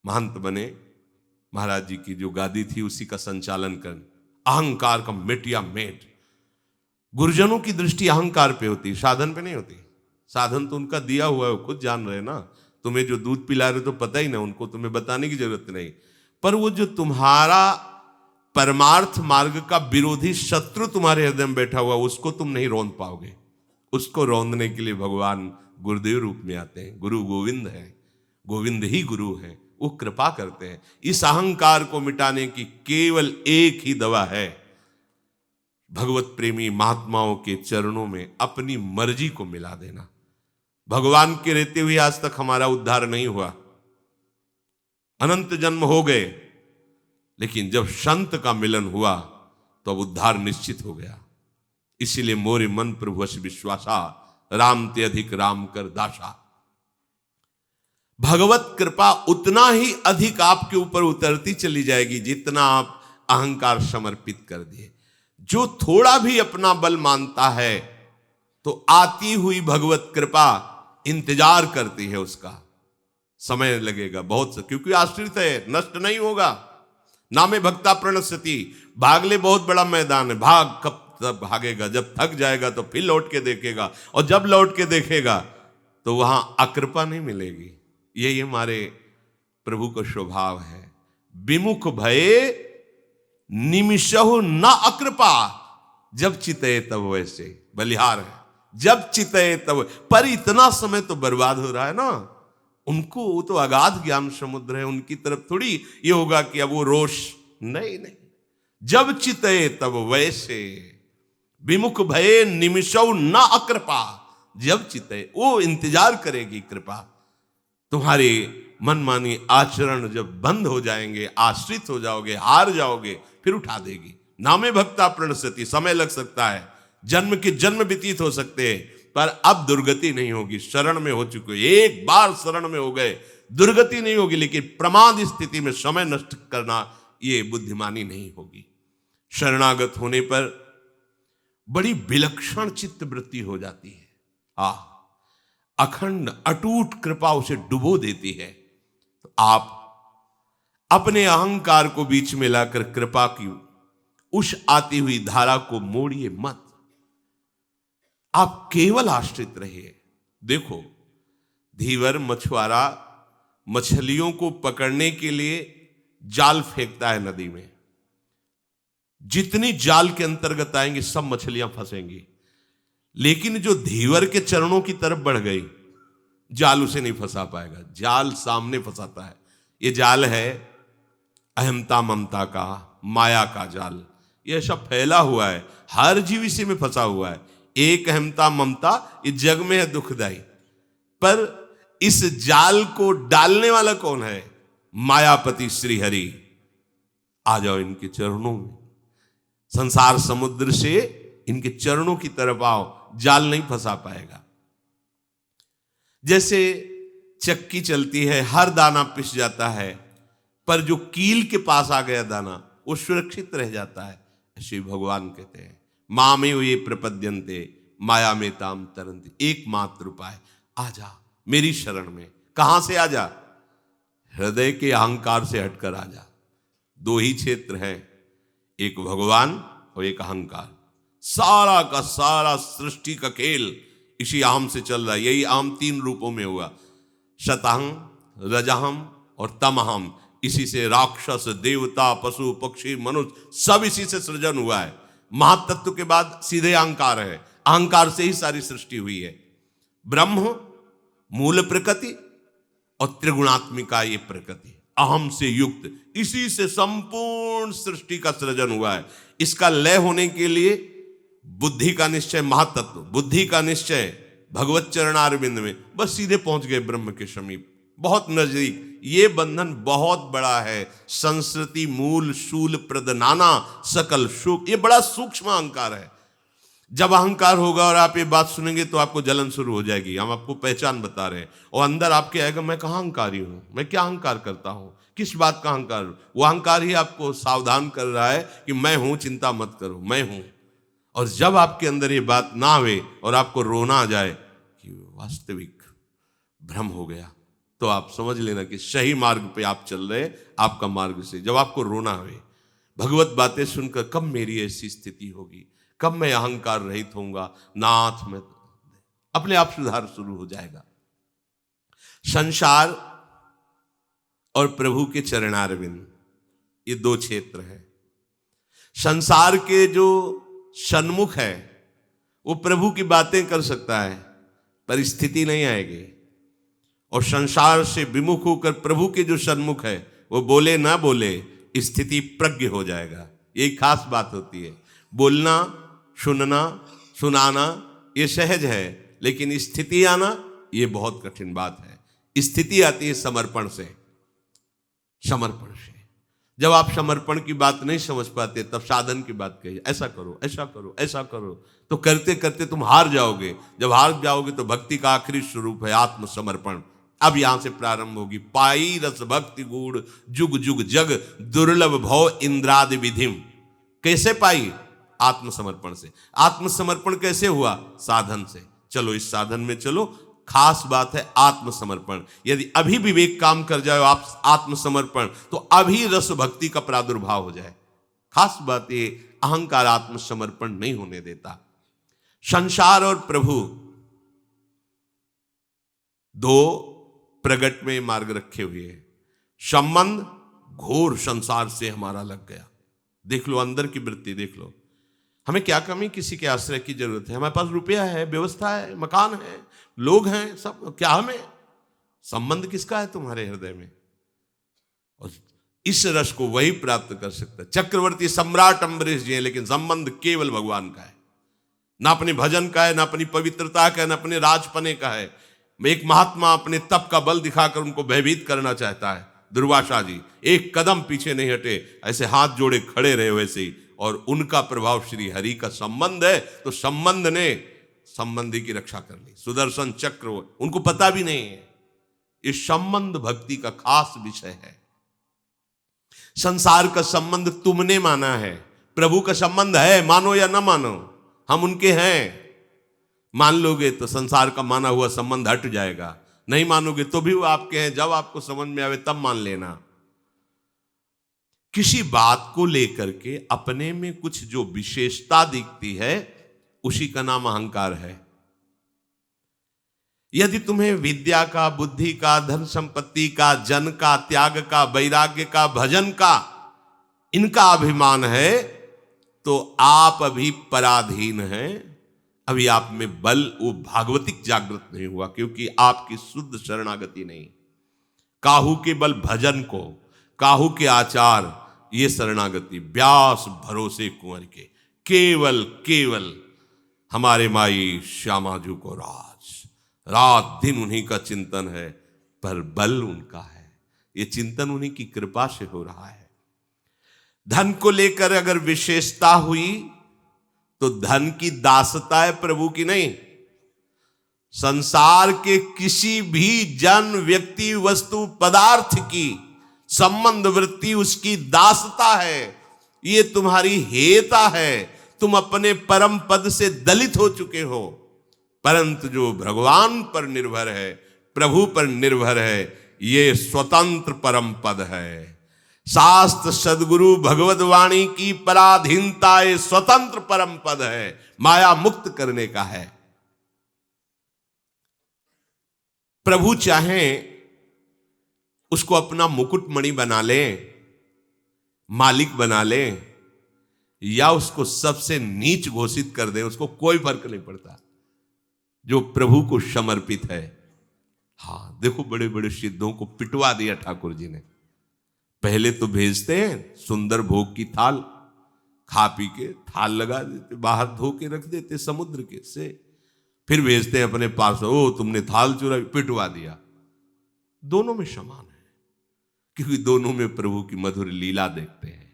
Speaker 1: महंत बने, महाराज जी की जो गादी थी उसी का संचालन कर, अहंकार का मेटिया मेट। गुरुजनों की दृष्टि अहंकार पे होती, साधन पे नहीं होती। साधन तो उनका दिया हुआ है, वो खुद जान रहे ना। तुम्हें जो दूध पिला रहे तो पता ही ना, उनको तुम्हें बताने की जरूरत नहीं। पर वो जो तुम्हारा परमार्थ मार्ग का विरोधी शत्रु तुम्हारे हृदय में बैठा हुआ, उसको तुम नहीं रौंद पाओगे। उसको रौंदने के लिए भगवान गुरुदेव रूप में आते हैं। गुरु गोविंद है, गोविंद ही गुरु है, वो कृपा करते हैं। इस अहंकार को मिटाने की केवल एक ही दवा है, भगवत प्रेमी महात्माओं के चरणों में अपनी मर्जी को मिला देना। भगवान के रहते हुए आज तक हमारा उद्धार नहीं हुआ, अनंत जन्म हो गए, लेकिन जब संत का मिलन हुआ तो अब उद्धार निश्चित हो गया। इसीलिए मोरे मन प्रभु वश विश्वासा, राम ते अधिक राम कर दासा। भगवत कृपा उतना ही अधिक आपके ऊपर उतरती चली जाएगी जितना आप अहंकार समर्पित कर दिए। जो थोड़ा भी अपना बल मानता है तो आती हुई भगवत कृपा इंतजार करती है, उसका समय लगेगा बहुत से, क्योंकि आश्रित है, नष्ट नहीं होगा। नामे भक्ता प्रणश्यति, भाग ले बहुत बड़ा मैदान है, भाग कब तक भागेगा, जब थक जाएगा तो फिर लौट के देखेगा, और जब लौट के देखेगा तो वहां अकृपा नहीं मिलेगी। यही हमारे प्रभु का स्वभाव है। विमुख भये निमिषहु न अकृपा, जब चिते तब वैसे बलिहार है, जब चिते तब। पर इतना समय तो बर्बाद हो रहा है ना, उनको वो तो अगाध ज्ञान समुद्र है, उनकी तरफ थोड़ी ये होगा कि अब वो रोष, नहीं नहीं, जब चिते तब वैसे। विमुख भये निमिषौ न अकृपा, जब चिते, वो इंतजार करेगी कृपा। तुम्हारे मनमानी आचरण जब बंद हो जाएंगे, आश्रित हो जाओगे, हार जाओगे, फिर उठा देगी। नामे भक्ता प्रणश्यति, समय लग सकता है, जन्म के जन्म व्यतीत हो सकते हैं, पर अब दुर्गति नहीं होगी। शरण में हो चुके, एक बार शरण में हो गए, दुर्गति नहीं होगी। लेकिन प्रमाद स्थिति में समय नष्ट करना ये बुद्धिमानी नहीं होगी। शरणागत होने पर बड़ी विलक्षण चित्त वृत्ति हो जाती है। अखंड अटूट कृपा उसे डुबो देती है। तो आप अपने अहंकार को बीच में लाकर कृपा की उस आती हुई धारा को मोड़िए मत। आप केवल आश्रित रहिए। देखो, धीवर मछुआरा मछलियों को पकड़ने के लिए जाल फेंकता है नदी में। जितनी जाल के अंतर्गत आएंगी सब मछलियां फंसेंगी, लेकिन जो धीवर के चरणों की तरफ बढ़ गई, जाल उसे नहीं फंसा पाएगा। जाल सामने फंसाता है। ये जाल है अहमता ममता का, माया का जाल। ये सब फैला हुआ है, हर जीव इसी में फंसा हुआ है। एक अहमता ममता इस जग में है दुखदाई, पर इस जाल को डालने वाला कौन है? मायापति श्री हरि। आ जाओ इनके चरणों में, संसार समुद्र से इनके चरणों की तरफ आओ, जाल नहीं फंसा पाएगा। जैसे चक्की चलती है, हर दाना पिस जाता है, पर जो कील के पास आ गया दाना वो सुरक्षित रह जाता है। श्री भगवान कहते हैं मामेव ये प्रपद्यन्ते माया में ताम तरन्ति। एकमात्र उपाय, आजा मेरी शरण में। कहां से आजा? हृदय के अहंकार से हटकर आजा। दो ही क्षेत्र हैं, एक भगवान और एक अहंकार। सारा का सारा सृष्टि का खेल इसी अहम से चल रहा है। यही अहम तीन रूपों में हुआ, शतहम, रजहम और तमहम। इसी से राक्षस, देवता, पशु, पक्षी, मनुष्य सब इसी से सृजन हुआ है। महातत्व के बाद सीधे अहंकार है, अहंकार से ही सारी सृष्टि हुई है। ब्रह्म मूल प्रकृति और त्रिगुणात्मिका ये प्रकृति, अहम से युक्त, इसी से संपूर्ण सृष्टि का सृजन हुआ है। इसका लय होने के लिए बुद्धि का निश्चय, महातत्व बुद्धि का निश्चय भगवत चरणारविंद में, बस सीधे पहुंच गए ब्रह्म के समीप, बहुत नजदीक। ये बंधन बहुत बड़ा है। संस्कृति मूल शूल प्रदनाना सकल सुख, ये बड़ा सूक्ष्म अहंकार है। जब अहंकार होगा और आप ये बात सुनेंगे तो आपको जलन शुरू हो जाएगी। हम आपको पहचान बता रहे हैं, और अंदर आपके आएगा मैं कहाँ अहंकारी हूं, मैं क्या अहंकार करता हूं, किस बात का अहंकार। वो अहंकार ही आपको सावधान कर रहा है कि मैं हूं, चिंता मत करो, मैं हूं। और जब आपके अंदर ये बात ना आवे और आपको रोना आ जाए कि वास्तविक भ्रम हो गया, तो आप समझ लेना कि सही मार्ग पे आप चल रहे, आपका मार्ग से। जब आपको रोना आवे, भगवत बातें सुनकर, कब मेरी ऐसी स्थिति होगी, कब मैं अहंकार रहित होऊंगा, नाथ में अपने आप सुधार शुरू हो जाएगा। संसार और प्रभु के चरणारविंद, ये दो क्षेत्र हैं। संसार के जो सन्मुख है वो प्रभु की बातें कर सकता है, पर स्थिति नहीं आएगी। और संसार से विमुख होकर प्रभु के जो सन्मुख है, वो बोले ना बोले स्थिति प्रज्ञ हो जाएगा। यही खास बात होती है। बोलना, सुनना, सुनाना ये सहज है, लेकिन स्थिति आना ये बहुत कठिन बात है। स्थिति आती है समर्पण से, समर्पण से। जब आप समर्पण की बात नहीं समझ पाते, तब साधन की बात कही, ऐसा करो, ऐसा करो, ऐसा करो, तो करते करते तुम हार जाओगे। जब हार जाओगे तो भक्ति का आखिरी स्वरूप है आत्मसमर्पण। अब यहां से प्रारंभ होगी। पाई रस भक्ति गुण जुग जुग जग, दुर्लभ भव इंद्रादि विधिम। कैसे पाई? आत्मसमर्पण से। आत्मसमर्पण कैसे हुआ? साधन से। चलो इस साधन में चलो। खास बात है आत्मसमर्पण। यदि अभी विवेक काम कर जाए आप आत्मसमर्पण, तो अभी रस भक्ति का प्रादुर्भाव हो जाए। खास बात ये, अहंकार आत्मसमर्पण नहीं होने देता। संसार और प्रभु दो प्रगट में मार्ग रखे हुए हैं। संबंध घोर संसार से हमारा लग गया। देख लो अंदर की वृत्ति, देख लो। हमें क्या कमी, किसी के आश्रय की जरूरत है? हमारे पास रुपया है, व्यवस्था है, मकान है, लोग हैं, सब। क्या हमें संबंध किसका है तुम्हारे हृदय में? और इस रस को वही प्राप्त कर सकता है। चक्रवर्ती सम्राट अम्बरीश जी हैं, लेकिन संबंध केवल भगवान का है। ना अपने भजन का है, ना अपनी पवित्रता का है, ना अपने राजपने का है। एक महात्मा अपने तप का बल दिखाकर उनको भयभीत करना चाहता है। दुर्वासा जी एक कदम पीछे नहीं हटे, ऐसे हाथ जोड़े खड़े रहे वैसे ही, और उनका प्रभाव श्री हरि का संबंध है, तो संबंध ने संबंधी की रक्षा कर ली। सुदर्शन चक्र, उनको पता भी नहीं है इस संबंध भक्ति का खास विषय है। संसार का संबंध तुमने माना है, प्रभु का संबंध है, मानो या ना मानो, हम उनके हैं। मान लोगे तो संसार का माना हुआ संबंध हट जाएगा, नहीं मानोगे तो भी वो आपके हैं। जब आपको समझ में आवे तब मान लेना। किसी बात को लेकर के अपने में कुछ जो विशेषता दिखती है, उसी का नाम अहंकार है। यदि तुम्हें विद्या का, बुद्धि का, धन संपत्ति का, जन का, त्याग का, वैराग्य का, भजन का, इनका अभिमान है, तो आप अभी पराधीन हैं। अभी आप में बल वो भागवतिक जागृत नहीं हुआ, क्योंकि आपकी शुद्ध शरणागति नहीं। काहू के बल भजन को, काहू के आचार, ये शरणागति। व्यास भरोसे कुंवर के, केवल केवल हमारे माई श्यामाजू को रात दिन उन्हीं का चिंतन है, पर बल उनका है। ये चिंतन उन्हीं की कृपा से हो रहा है। धन को लेकर अगर विशेषता हुई तो धन की दासता है, प्रभु की नहीं। संसार के किसी भी जन, व्यक्ति, वस्तु, पदार्थ की संबंध वृत्ति उसकी दासता है। ये तुम्हारी हेता है। तुम अपने परम पद से दलित हो चुके हो, परंतु जो भगवान पर निर्भर है, प्रभु पर निर्भर है, ये स्वतंत्र परम पद है। शास्त्र सदगुरु भगवत वाणी की पराधीनता ये स्वतंत्र परम पद है, माया मुक्त करने का है। प्रभु चाहें उसको अपना मुकुटमणि बना ले, मालिक बना ले, या उसको सबसे नीच घोषित कर दे, उसको कोई फर्क नहीं पड़ता जो प्रभु को समर्पित है। हाँ, देखो बड़े बड़े सिद्धों को पिटवा दिया ठाकुर जी ने। पहले तो भेजते हैं सुंदर भोग की थाल, खा पी के थाल लगा देते, बाहर धो के रख देते समुद्र के से, फिर भेजते हैं अपने पास, ओ तुमने थाल चुराई, पिटवा दिया। दोनों में समान है, क्योंकि दोनों में प्रभु की मधुर लीला देखते हैं।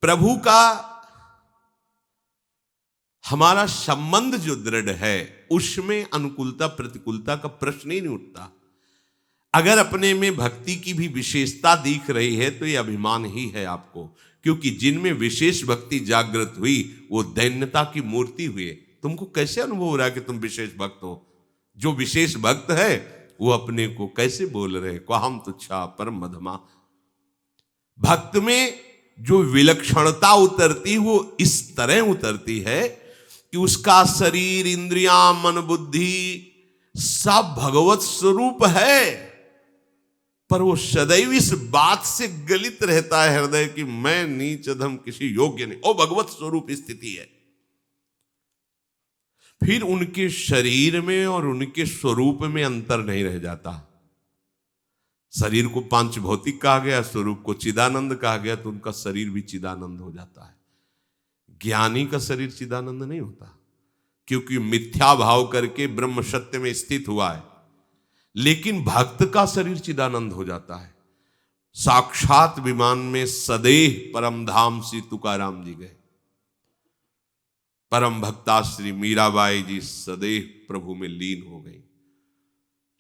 Speaker 1: प्रभु का हमारा संबंध जो दृढ़ है, उसमें अनुकूलता प्रतिकूलता का प्रश्न ही नहीं उठता। अगर अपने में भक्ति की भी विशेषता दिख रही है तो यह अभिमान ही है आपको, क्योंकि जिनमें विशेष भक्ति जागृत हुई वो दैन्यता की मूर्ति हुए। तुमको कैसे अनुभव हो रहा है कि तुम विशेष भक्त हो? जो विशेष भक्त है वो अपने को कैसे बोल रहे, क्वाहम तुच्छा परम मधमा। भक्त में जो विलक्षणता उतरती वो इस तरह उतरती है कि उसका शरीर, इंद्रियां, मन, बुद्धि सब भगवत स्वरूप है, पर वो सदैव इस बात से गलित रहता है हृदय कि मैं नीच अधम किसी योग्य नहीं। ओ भगवत स्वरूप स्थिति है। फिर उनके शरीर में और उनके स्वरूप में अंतर नहीं रह जाता। शरीर को पांच भौतिक कहा गया, स्वरूप को चिदानंद कहा गया, तो उनका शरीर भी चिदानंद हो जाता है। ज्ञानी का शरीर चिदानंद नहीं होता, क्योंकि मिथ्या भाव करके ब्रह्म सत्य में स्थित हुआ है। लेकिन भक्त का शरीर चिदानंद हो जाता है। साक्षात विमान में सदैव परम धाम श्री तुकाराम जी गए। परम भक्ता श्री मीराबाई जी सदैव प्रभु में लीन हो गई।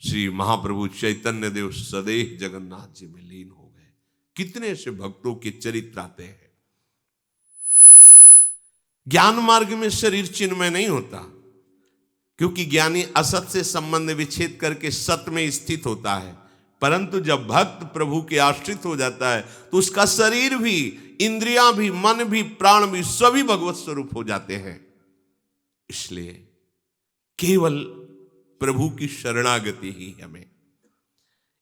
Speaker 1: श्री महाप्रभु चैतन्य देव सदैव जगन्नाथ जी में लीन हो गए। कितने ऐसे भक्तों के चरित्र आते हैं। ज्ञान मार्ग में शरीर चिन्मय नहीं होता, क्योंकि ज्ञानी असत से संबंध विच्छेद करके सत में स्थित होता है। परंतु जब भक्त प्रभु के आश्रित हो जाता है तो उसका शरीर भी, इंद्रियां भी, मन भी, प्राण भी सभी भगवत स्वरूप हो जाते हैं। इसलिए केवल प्रभु की शरणागति ही हमें।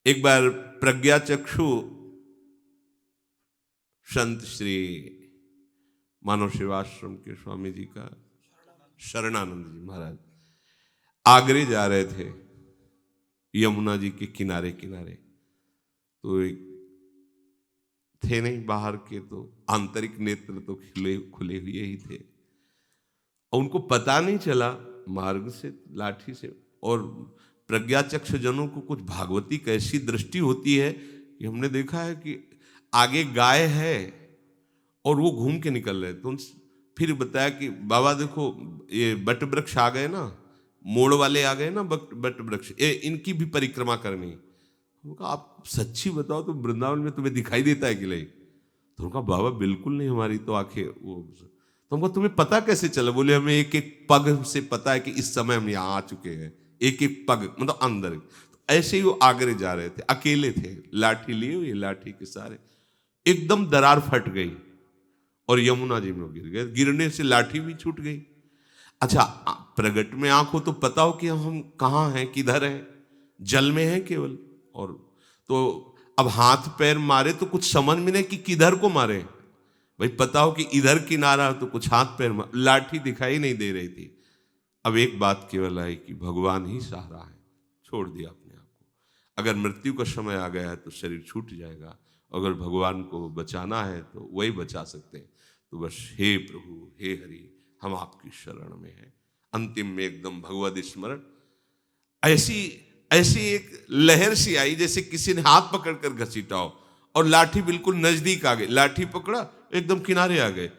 Speaker 1: एक बार प्रज्ञा चक्षु संत श्री मानव सेवाश्रम के स्वामी जी का, शरणानंद जी महाराज, आगरे जा रहे थे यमुना जी के किनारे किनारे। तो एक थे नहीं बाहर के, तो आंतरिक नेत्र तो खुले हुए ही थे। और उनको पता नहीं चला मार्ग से लाठी से। और प्रज्ञाचक्ष जनों को कुछ भागवती कैसी दृष्टि होती है कि हमने देखा है कि आगे गाय है और वो घूम के निकल रहे, तो फिर बताया कि बाबा देखो ये बट वृक्ष आ गए ना, मोड़ वाले आ गए ना बट वृक्ष, इनकी भी परिक्रमा करनी। तो कहा आप सच्ची बताओ तो वृंदावन में तुम्हें दिखाई देता है कि नहीं? तो उनका बाबा बिल्कुल नहीं, हमारी तो आंखें वो। तो हमको तुम्हें पता कैसे चला? बोले हमें एक एक पग से पता है कि इस समय हम यहाँ आ चुके हैं, एक एक पग मतलब अंदर। तो ऐसे ही वो आगरे जा रहे थे, अकेले थे, लाठी लिए हुए, लाठी के सारे एकदम दरार फट गई और यमुना जी में गिर गए। गिरने से लाठी भी छूट गई। अच्छा, प्रगट में आंख हो तो पता हो कि हम कहाँ हैं, किधर हैं, जल में हैं केवल। और तो अब हाथ पैर मारे तो कुछ समझ में नहीं कि किधर को मारे। भाई पता हो कि इधर किनारा तो कुछ हाथ पैर मार, लाठी दिखाई नहीं दे रही थी। अब एक बात केवल आई कि भगवान ही सहारा है, छोड़ दिया अपने आप को। अगर मृत्यु का समय आ गया है तो शरीर छूट जाएगा, अगर भगवान को बचाना है तो वही बचा सकते हैं। तो बस हे प्रभु हे हरि, हम आपकी शरण में हैं। अंतिम में एकदम भगवद स्मरण, ऐसी ऐसी एक लहर सी आई जैसे किसी ने हाथ पकड़कर घसीटा हो और लाठी बिल्कुल नजदीक आ गई। लाठी पकड़ा, एकदम किनारे आ गए।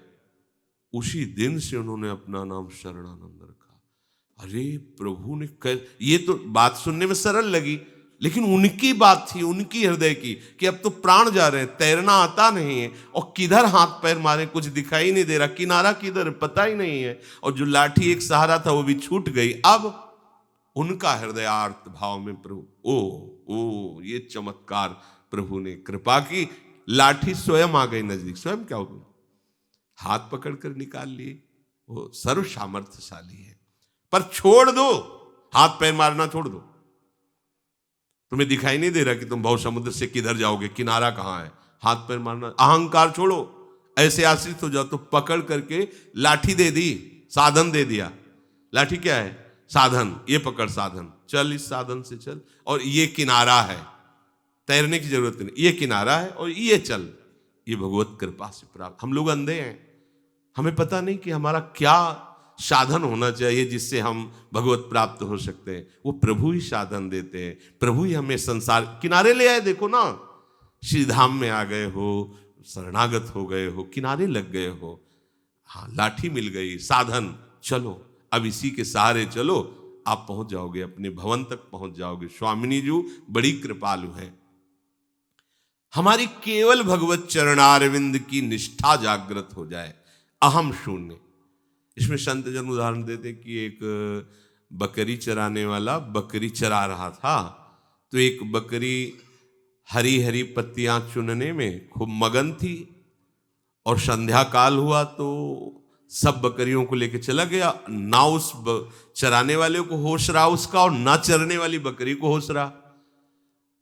Speaker 1: उसी दिन से उन्होंने अपना नाम शरणानंद रखा। अरे प्रभु ने ये तो बात सुनने में सरल लगी, लेकिन उनकी बात थी, उनकी हृदय की, कि अब तो प्राण जा रहे हैं, तैरना आता नहीं है और किधर हाथ पैर मारे कुछ दिखाई नहीं दे रहा, किनारा किधर पता ही नहीं है, और जो लाठी एक सहारा था वो भी छूट गई। अब उनका हृदयार्थ भाव में प्रभु ओ ये चमत्कार प्रभु ने कृपा की, लाठी स्वयं आ गई नजदीक। स्वयं क्या हो, हाथ पकड़कर निकाल लिए। वो सर्व सामर्थ्यशाली है। पर छोड़ दो, हाथ पैर मारना छोड़ दो। तुम्हें दिखाई नहीं दे रहा कि तुम भव समुद्र से किधर जाओगे, किनारा कहां है, हाथ पैर मारना, अहंकार छोड़ो, ऐसे आश्रित हो जाओ। तो पकड़ करके लाठी दे दी, साधन दे दिया। लाठी क्या है? साधन। ये पकड़ साधन, चल इस साधन से चल, और ये किनारा है, तैरने की जरूरत नहीं, ये किनारा है और ये चल। ये भगवत कृपा से प्राप्त। हम लोग अंधे हैं, हमें पता नहीं कि हमारा क्या साधन होना चाहिए जिससे हम भगवत प्राप्त हो सकते हैं। वो प्रभु ही साधन देते हैं, प्रभु ही हमें संसार किनारे ले आए। देखो ना, श्री धाम में आ गए हो, शरणागत हो गए हो, किनारे लग गए हो। हाँ, लाठी मिल गई, साधन, चलो अब इसी के सहारे चलो, आप पहुंच जाओगे, अपने भवन तक पहुंच जाओगे। स्वामिनी जी बड़ी कृपालु है। हमारी केवल भगवत चरणारविंद की निष्ठा जागृत हो जाए, अहम शून्य। इसमें संत जन उदाहरण देते कि एक बकरी चराने वाला बकरी चरा रहा था, तो एक बकरी हरी हरी पत्तियां चुनने में खूब मगन थी, और संध्या काल हुआ तो सब बकरियों को लेकर चला गया। ना उस चराने वाले को होश रहा उसका, और ना चरने वाली बकरी को होश रहा।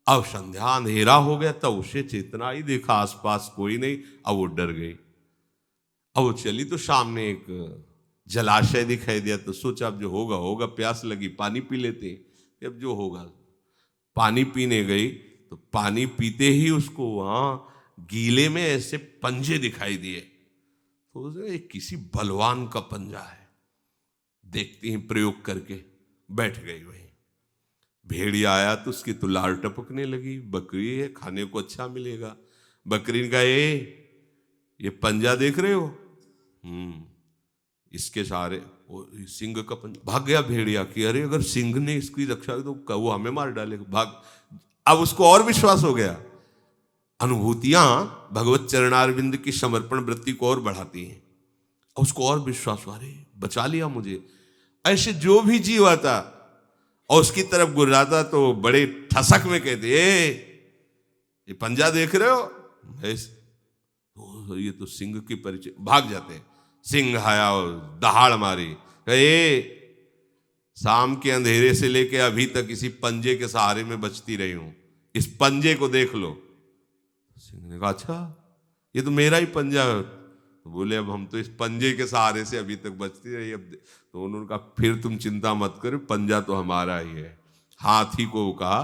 Speaker 1: अब संध्या अंधेरा हो गया, तब उसे चेतना आई, देखा आसपास कोई नहीं। अब वो डर गई। अब वो चली तो सामने एक जलाशय दिखाई दिया, तो सोचा अब जो होगा होगा, प्यास लगी पानी पी लेते, अब जो होगा। पानी पीने गई तो पानी पीते ही उसको वहां गीले में ऐसे पंजे दिखाई दिए। तो ये किसी बलवान का पंजा है, देखती हैं प्रयोग करके, बैठ गई वहीं। भेड़िया आया तो उसकी तो लार टपकने लगी, बकरी है खाने को अच्छा मिलेगा। बकरी ने कहा ये पंजा देख रहे हो? इसके सहारे सिंह का पंजा। भाग गया भेड़िया कि अरे अगर सिंह ने इसकी रक्षा तो वो हमें मार डालेगा, भाग। अब उसको और विश्वास हो गया। अनुभूतियां भगवत चरणारविंद की समर्पण वृत्ति को और बढ़ाती हैं, और उसको और विश्वास हुआ, अरे बचा लिया मुझे। ऐसे जो भी जीव आता और उसकी तरफ गुर्राता तो बड़े ठसक में कहते ये पंजा देख रहे हो? ये तो सिंह की परिचय। भाग जाते हैं। सिंह आया और दहाड़ मारी, शाम के अंधेरे से लेके अभी तक इसी पंजे के सहारे में बचती रही हूं, इस पंजे को देख लो। सिंह ने कहा अच्छा ये तो मेरा ही पंजा है। तो बोले अब हम तो इस पंजे के सहारे से अभी तक बचती रही। अब तो उन्होंने कहा फिर तुम चिंता मत करो, पंजा तो हमारा ही है। हाथी को कहा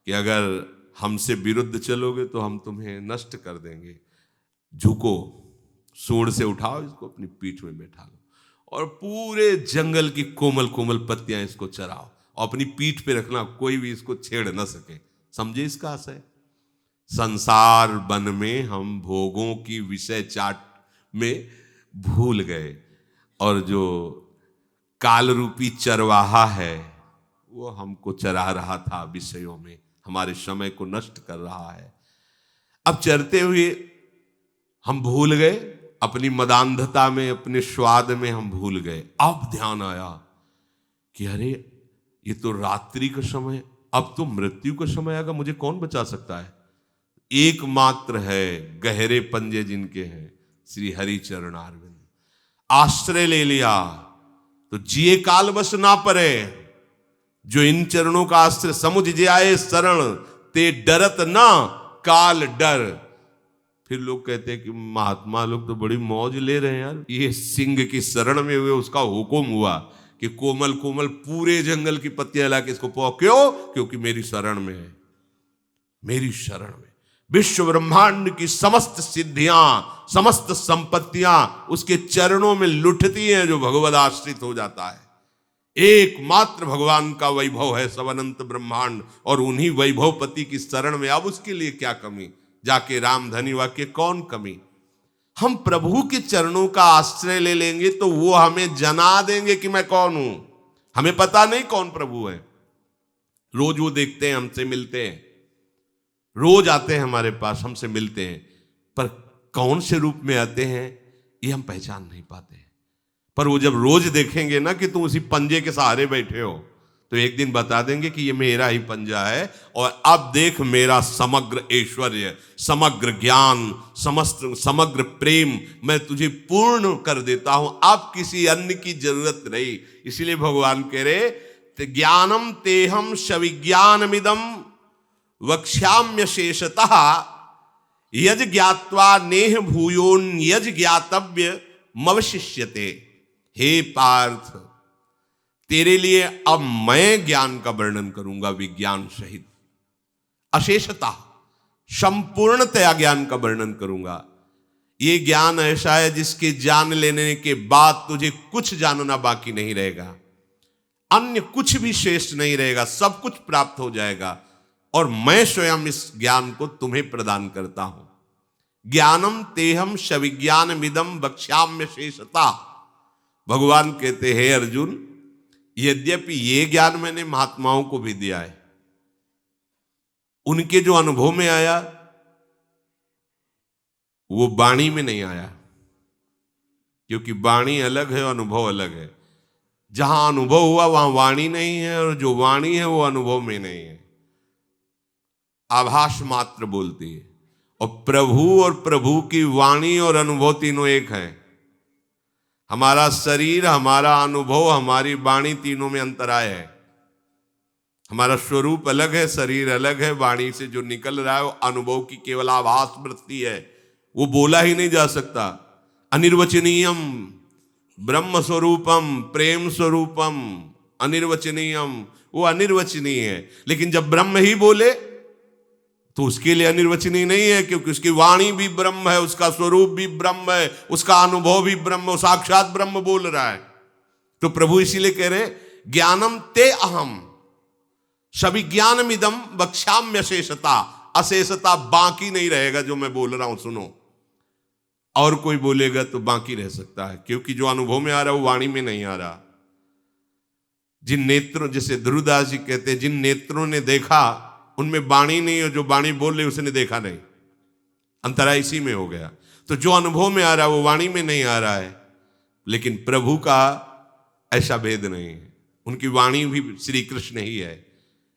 Speaker 1: कि अगर हमसे विरुद्ध चलोगे तो हम तुम्हें नष्ट कर देंगे, झुको, सूंड से उठाओ इसको, अपनी पीठ में बैठा लो। और पूरे जंगल की कोमल कोमल पत्तियां इसको चराओ और अपनी पीठ पे रखना, कोई भी इसको छेड़ न सके। समझे इसका आशय? संसार वन में हम भोगों की विषय चाट में भूल गए और जो काल रूपी चरवाहा है वो हमको चरा रहा था विषयों में, हमारे समय को नष्ट कर रहा है। अब चरते हुए हम भूल गए, अपनी मदांधता में, अपने स्वाद में हम भूल गए। अब ध्यान आया कि अरे ये तो रात्रि का समय, अब तो मृत्यु का समय आएगा, मुझे कौन बचा सकता है? एकमात्र है गहरे पंजे जिनके हैं श्री हरि चरणारविंद। आश्रय ले लिया तो जिए काल बस ना परे, जो इन चरणों का आश्रय समुझ जाए शरण, ते डरत ना काल डर। फिर लोग कहते हैं कि महात्मा लोग तो बड़ी मौज ले रहे हैं यार, ये सिंह की शरण में हुए, उसका हुक्म हुआ कि कोमल कोमल पूरे जंगल की पत्तियां लाके इसको पो। क्यों? क्योंकि मेरी शरण में है, मेरी शरण में। विश्व ब्रह्मांड की समस्त सिद्धियां, समस्त संपत्तियां उसके चरणों में लुटती हैं जो भगवद आश्रित हो जाता है। एकमात्र भगवान का वैभव है सब अनंत ब्रह्मांड, और उन्हीं वैभवपति की शरण में अब उसके लिए क्या कमी? जाके राम धनी वाक्य कौन कमी? हम प्रभु के चरणों का आश्रय ले लेंगे तो वो हमें जना देंगे कि मैं कौन हूं। हमें पता नहीं कौन प्रभु है। रोज वो देखते हैं, हमसे मिलते हैं, रोज आते हैं हमारे पास, हमसे मिलते हैं, पर कौन से रूप में आते हैं ये हम पहचान नहीं पाते। पर वो जब रोज देखेंगे ना कि तुम उसी पंजे के सहारे बैठे हो, तो एक दिन बता देंगे कि ये मेरा ही पंजा है, और अब देख मेरा समग्र ऐश्वर्य, समग्र ज्ञान, समग्र प्रेम मैं तुझे पूर्ण कर देता हूं, अब किसी अन्य की जरूरत नहीं। इसलिए भगवान कह रहे ज्ञानम तेहम सविज्ञानमिदम वक्ष्याम्य शेषतः यज ज्ञात्वा नेह भूयोन यज ज्ञातव्य मवशिष्यते। हे पार्थ, तेरे लिए अब मैं ज्ञान का वर्णन करूंगा विज्ञान सहित, अशेषता, संपूर्णतया ज्ञान का वर्णन करूंगा। ये ज्ञान ऐसा है जिसके जान लेने के बाद तुझे कुछ जानना बाकी नहीं रहेगा, अन्य कुछ भी शेष नहीं रहेगा, सब कुछ प्राप्त हो जाएगा, और मैं स्वयं इस ज्ञान को तुम्हें प्रदान करता हूं। ज्ञानम तेहम सविज्ञानमिदं वक्ष्याम्य शेषता। भगवान कहते हैं अर्जुन, यद्यपि ये ज्ञान मैंने महात्माओं को भी दिया है, उनके जो अनुभव में आया वो वाणी में नहीं आया, क्योंकि वाणी अलग है, अनुभव अलग है। जहां अनुभव हुआ वहां वाणी नहीं है, और जो वाणी है वो अनुभव में नहीं है, आभास मात्र बोलती है। और प्रभु की वाणी और अनुभव तीनों एक है। हमारा शरीर, हमारा अनुभव, हमारी वाणी, तीनों में अंतराय है। हमारा स्वरूप अलग है, शरीर अलग है, वाणी से जो निकल रहा है वो अनुभव की केवल आभास वृत्ति है, वो बोला ही नहीं जा सकता। अनिर्वचनीयम ब्रह्म स्वरूपम प्रेम स्वरूपम अनिर्वचनीयम, वो अनिर्वचनीय है। लेकिन जब ब्रह्म ही बोले तो उसके लिए अनिर्वचनीय नहीं है, क्योंकि उसकी वाणी भी ब्रह्म है, उसका स्वरूप भी ब्रह्म है, उसका अनुभव भी ब्रह्म, साक्षात ब्रह्म बोल रहा है। तो प्रभु इसीलिए कह रहे ज्ञानम ते अहम सविज्ञानमिदं वक्ष्याम्य अशेषता। अशेषता बाकी नहीं रहेगा, जो मैं बोल रहा हूं सुनो, और कोई बोलेगा तो बाकी रह सकता है, क्योंकि जो अनुभव में आ रहा है वो वाणी में नहीं आ रहा। जिन नेत्रों, जैसे ध्रुवदास जी कहते हैं, जिन नेत्रों ने देखा उनमें वाणी नहीं, और जो वाणी बोल रही उसने देखा नहीं, अंतराय इसी में हो गया। तो जो अनुभव में आ रहा है वो वाणी में नहीं आ रहा है। लेकिन प्रभु का ऐसा भेद नहीं है, उनकी वाणी भी श्री कृष्ण ही है,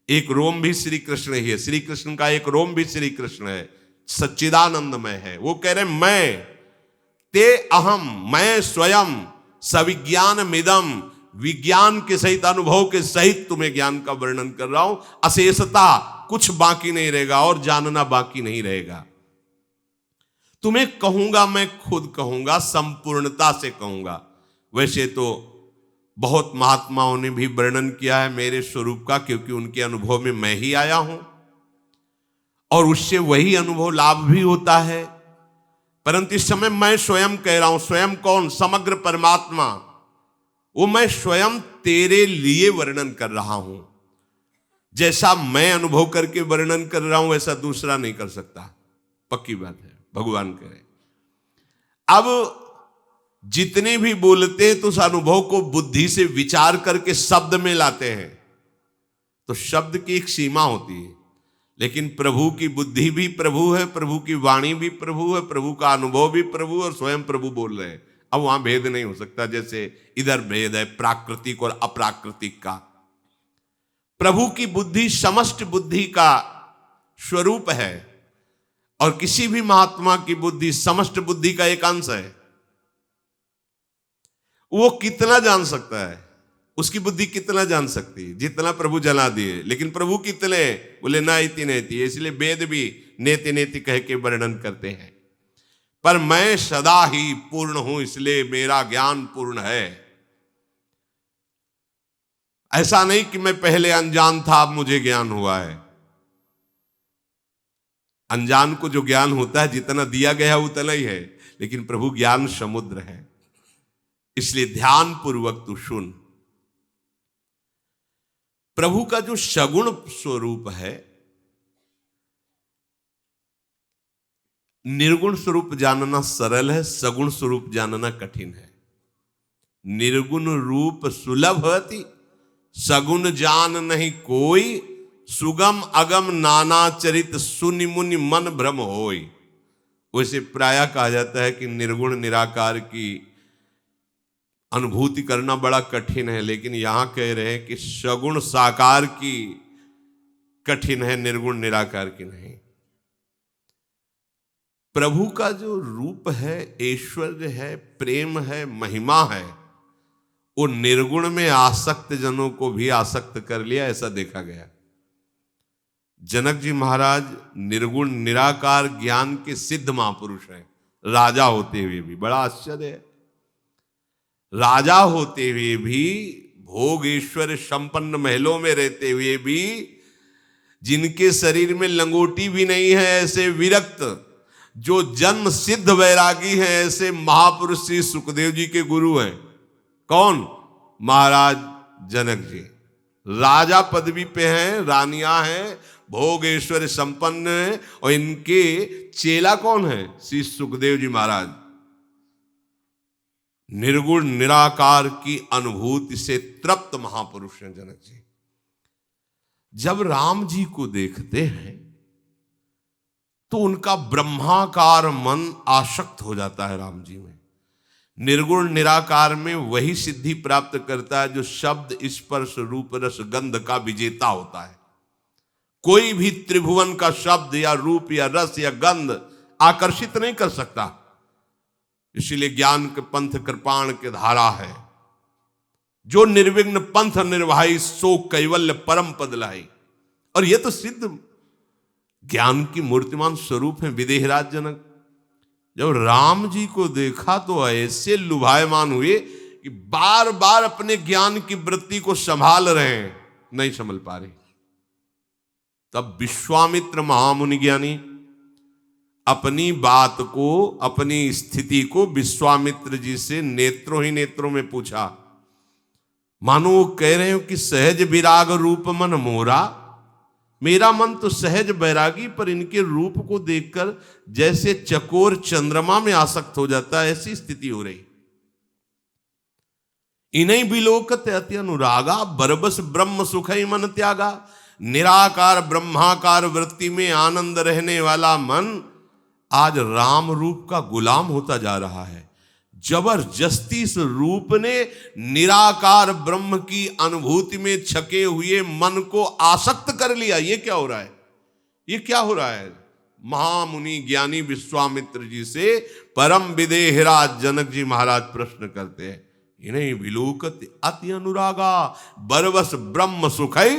Speaker 1: एक रोम भी श्री कृष्ण ही है, श्री कृष्ण का एक रोम भी श्री कृष्ण है, सच्चिदानंदमय है। वो कह रहे मैं ते अहम, मैं स्वयं सविज्ञानमिदं, विज्ञान के सहित, अनुभव के सहित तुम्हें ज्ञान का वर्णन कर रहा हूं। अशेषता, कुछ बाकी नहीं रहेगा और जानना बाकी नहीं रहेगा। तुम्हें कहूंगा, मैं खुद कहूंगा, संपूर्णता से कहूंगा। वैसे तो बहुत महात्माओं ने भी वर्णन किया है मेरे स्वरूप का, क्योंकि उनके अनुभव में मैं ही आया हूं और उससे वही अनुभव लाभ भी होता है। परंतु इस समय मैं स्वयं कह रहा हूं। स्वयं कौन? समग्र परमात्मा। वो मैं स्वयं तेरे लिए वर्णन कर रहा हूं। जैसा मैं अनुभव करके वर्णन कर रहा हूं वैसा दूसरा नहीं कर सकता, पक्की बात है, भगवान करे। अब जितने भी बोलते हैं तो उस अनुभव को बुद्धि से विचार करके शब्द में लाते हैं, तो शब्द की एक सीमा होती है। लेकिन प्रभु की बुद्धि भी प्रभु है, प्रभु की वाणी भी प्रभु है, प्रभु का अनुभव भी प्रभु और स्वयं प्रभु बोल रहे हैं। अब वहां भेद नहीं हो सकता, जैसे इधर भेद है प्राकृतिक और अप्राकृतिक का। प्रभु की बुद्धि समस्त बुद्धि का स्वरूप है और किसी भी महात्मा की बुद्धि समस्त बुद्धि का एक अंश है। वो कितना जान सकता है, उसकी बुद्धि कितना जान सकती है, जितना प्रभु जला दिए। लेकिन प्रभु कितने, बोले ना इति नेति, इसलिए वेद भी नेति नेति कह के वर्णन करते हैं। पर मैं सदा ही पूर्ण हूं, इसलिए मेरा ज्ञान पूर्ण है। ऐसा नहीं कि मैं पहले अनजान था अब मुझे ज्ञान हुआ है। अनजान को जो ज्ञान होता है जितना दिया गया उतना ही है, लेकिन प्रभु ज्ञान समुद्र है। इसलिए ध्यान पूर्वक तू सुन। प्रभु का जो सगुण स्वरूप है, निर्गुण स्वरूप जानना सरल है, सगुण स्वरूप जानना कठिन है। निर्गुण रूप सुलभ हति, सगुण जान नहीं कोई, सुगम अगम नाना चरित सुनि मुनि मन भ्रम होय। वैसे प्रायः कहा जाता है कि निर्गुण निराकार की अनुभूति करना बड़ा कठिन है, लेकिन यहां कह रहे हैं कि सगुण साकार की कठिन है, निर्गुण निराकार की नहीं। प्रभु का जो रूप है, ऐश्वर्य है, प्रेम है, महिमा है, वो निर्गुण में आसक्त जनों को भी आसक्त कर लिया, ऐसा देखा गया। जनक जी महाराज निर्गुण निराकार ज्ञान के सिद्ध महापुरुष हैं, राजा होते हुए भी। बड़ा आश्चर्य है, राजा होते हुए भी, भोग ऐश्वर्य संपन्न महलों में रहते हुए भी, जिनके शरीर में लंगोटी भी नहीं है, ऐसे विरक्त जो जन्म सिद्ध वैरागी हैं, ऐसे महापुरुष श्री सुखदेव जी के गुरु हैं। कौन? महाराज जनक जी। राजा पदवी पे हैं, रानियां हैं, भोग ऐश्वर्य संपन्न हैं, और इनके चेला कौन है? श्री सुखदेव जी महाराज। निर्गुण निराकार की अनुभूति से तृप्त महापुरुष हैं जनक जी। जब राम जी को देखते हैं तो उनका ब्रह्माकार मन आसक्त हो जाता है राम जी में। निर्गुण निराकार में वही सिद्धि प्राप्त करता है जो शब्द स्पर्श रूप रस गंध का विजेता होता है। कोई भी त्रिभुवन का शब्द या रूप या रस या गंध आकर्षित नहीं कर सकता। इसीलिए ज्ञान के पंथ कृपाण के धारा है, जो निर्विघ्न पंथ निर्वाही सो कैवल्य परम पद लाई। और यह तो सिद्ध ज्ञान की मूर्तिमान स्वरूप है विदेहराज जनक। जब राम जी को देखा तो ऐसे लुभायमान हुए कि बार बार अपने ज्ञान की वृत्ति को संभाल रहे हैं, नहीं संभल पा रहे। तब विश्वामित्र महामुनि ज्ञानी अपनी बात को, अपनी स्थिति को विश्वामित्र जी से नेत्रों ही नेत्रों में पूछा। मानो वो कह रहे हो कि सहज विराग रूप मन मोरा, मेरा मन तो सहज बैरागी, पर इनके रूप को देखकर जैसे चकोर चंद्रमा में आसक्त हो जाता है, ऐसी स्थिति हो रही। इन्हीं विलोकत अति अनुरागा, बरबस ब्रह्म सुख ही मन त्यागा। निराकार ब्रह्माकार वृत्ति में आनंद रहने वाला मन आज राम रूप का गुलाम होता जा रहा है। जबरदस्ती इस रूप ने निराकार ब्रह्म की अनुभूति में छके हुए मन को आसक्त कर लिया। ये क्या हो रहा है? ये क्या हो रहा है? महामुनि ज्ञानी विश्वामित्र जी से परम विदेहराज जनक जी महाराज प्रश्न करते हैं। इन्हीं विलोकत अति अनुरागा, बरवस ब्रह्म सुख है।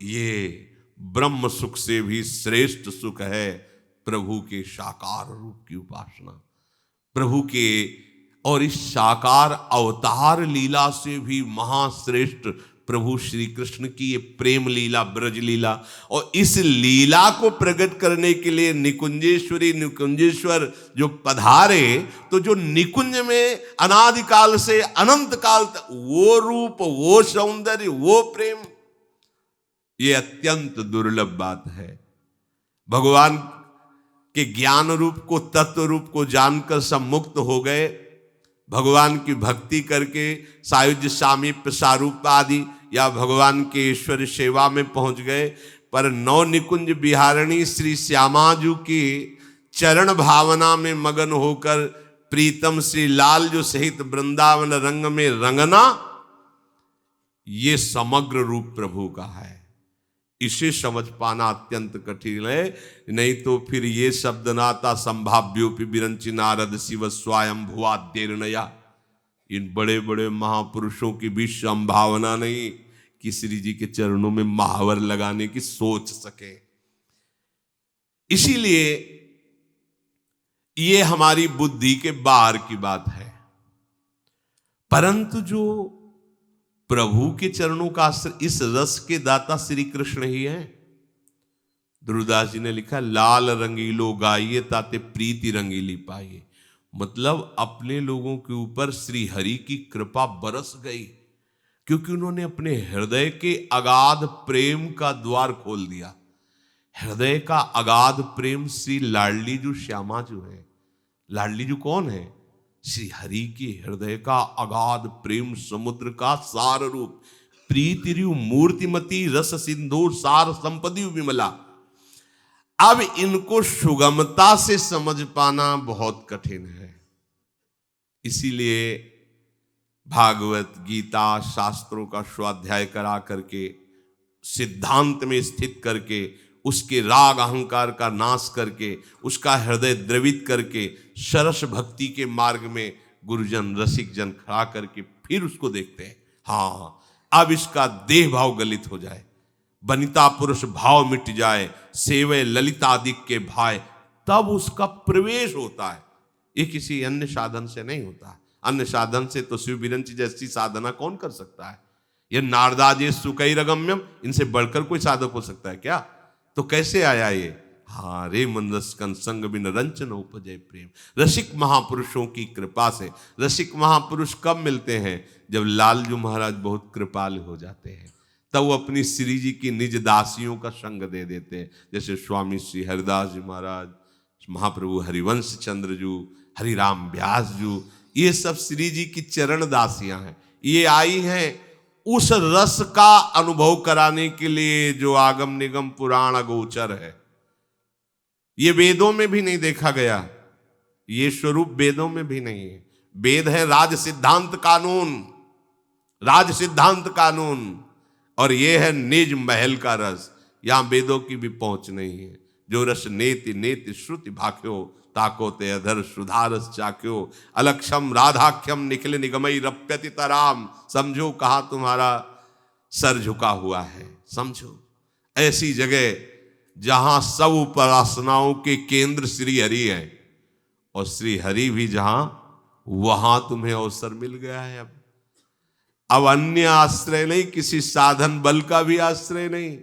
Speaker 1: ये ब्रह्म सुख से भी श्रेष्ठ सुख है प्रभु के साकार रूप की उपासना। प्रभु के और इस साकार अवतार लीला से भी महाश्रेष्ठ प्रभु श्री कृष्ण की ये प्रेम लीला, ब्रज लीला, और इस लीला को प्रकट करने के लिए निकुंजेश्वरी निकुंजेश्वर जो पधारे, तो जो निकुंज में अनादिकाल से अनंत काल तक वो रूप, वो सौंदर्य, वो प्रेम, ये अत्यंत दुर्लभ बात है। भगवान के ज्ञान रूप को, तत्व रूप को जानकर सब मुक्त हो गए। भगवान की भक्ति करके सायुज्य सामीप्य सारूप आदि या भगवान के ईश्वर सेवा में पहुंच गए। पर नौ निकुंज बिहारिणी श्री श्यामाजू की चरण भावना में मगन होकर प्रीतम श्री लाल जो सहित वृंदावन रंग में रंगना, ये समग्र रूप प्रभु का है। इसे समझ पाना अत्यंत कठिन है, नहीं तो फिर ये शब्द नाता संभाव्योपि विरंचि नारद शिव स्वयं भुवाद्यर्णया। इन बड़े बड़े महापुरुषों की भी संभावना नहीं कि श्री जी के चरणों में महावर लगाने की सोच सके। इसीलिए ये हमारी बुद्धि के बाहर की बात है। परंतु जो प्रभु के चरणों का इस रस के दाता श्री कृष्ण ही है। ध्रुवदास जी ने लिखा, लाल रंगीलो गाइए ताते प्रीति रंगीली पाइए। मतलब अपने लोगों के ऊपर श्री हरि की कृपा बरस गई, क्योंकि उन्होंने अपने हृदय के अगाध प्रेम का द्वार खोल दिया। हृदय का अगाध प्रेम श्री लाडली जो श्यामा जो है। लाडली जो कौन है? श्री हरि के हृदय का अगाध प्रेम समुद्र का सार रूप, प्रीतिरु मूर्तिमती रस सिंधु सार संपदि विमला। अब इनको सुगमता से समझ पाना बहुत कठिन है। इसीलिए भागवत गीता शास्त्रों का स्वाध्याय करा करके, सिद्धांत में स्थित करके, उसके राग अहंकार का नाश करके, उसका हृदय द्रवित करके, सरस भक्ति के मार्ग में गुरुजन रसिक जन खड़ा करके फिर उसको देखते हैं। हाँ, अब इसका देह भाव गलित हो जाए, बनिता पुरुष भाव मिट जाए, सेवे ललितादिक के भाई, तब उसका प्रवेश होता है। ये किसी अन्य साधन से नहीं होता। अन्य साधन से तो शिव विरंची जैसी साधना कौन कर सकता है? ये नारदाजे सुकैरगम्यम, इनसे बढ़कर कोई साधक हो सकता है क्या? तो कैसे आया ये? हाँ, रे मन रसकन संग बिन रंचन उपजय प्रेम। रसिक महापुरुषों की कृपा से। रसिक महापुरुष कब मिलते हैं? जब लालजू महाराज बहुत कृपालु हो जाते हैं, तब वो अपनी श्री जी की निज दासियों का संग दे देते हैं। जैसे स्वामी श्री हरिदास जी महाराज, महाप्रभु हरिवंश चंद्र जू, हरिराम व्यास जू, ये सब श्री जी की चरण दासियां हैं। ये आई हैं उस रस का अनुभव कराने के लिए जो आगम निगम पुराण अगोचर है। ये वेदों में भी नहीं देखा गया, ये स्वरूप वेदों में भी नहीं है। वेद है राज सिद्धांत कानून, राज सिद्धांत कानून, और ये है निज महल का रस। यहां वेदों की भी पहुंच नहीं है। जो रस नेति नेति श्रुति भाख्यो, ताको ते अधर सुधारस चाक्यो, अलक्षम राधाख्यम निखिल निगमई रप्यति तराम। समझो कहाँ तुम्हारा सर झुका हुआ है, समझो। ऐसी जगह जहां सब उपासनाओं के केंद्र श्री हरि है, और श्री हरि भी जहां, वहां तुम्हें अवसर मिल गया है। अब अन्य आश्रय नहीं, किसी साधन बल का भी आश्रय नहीं,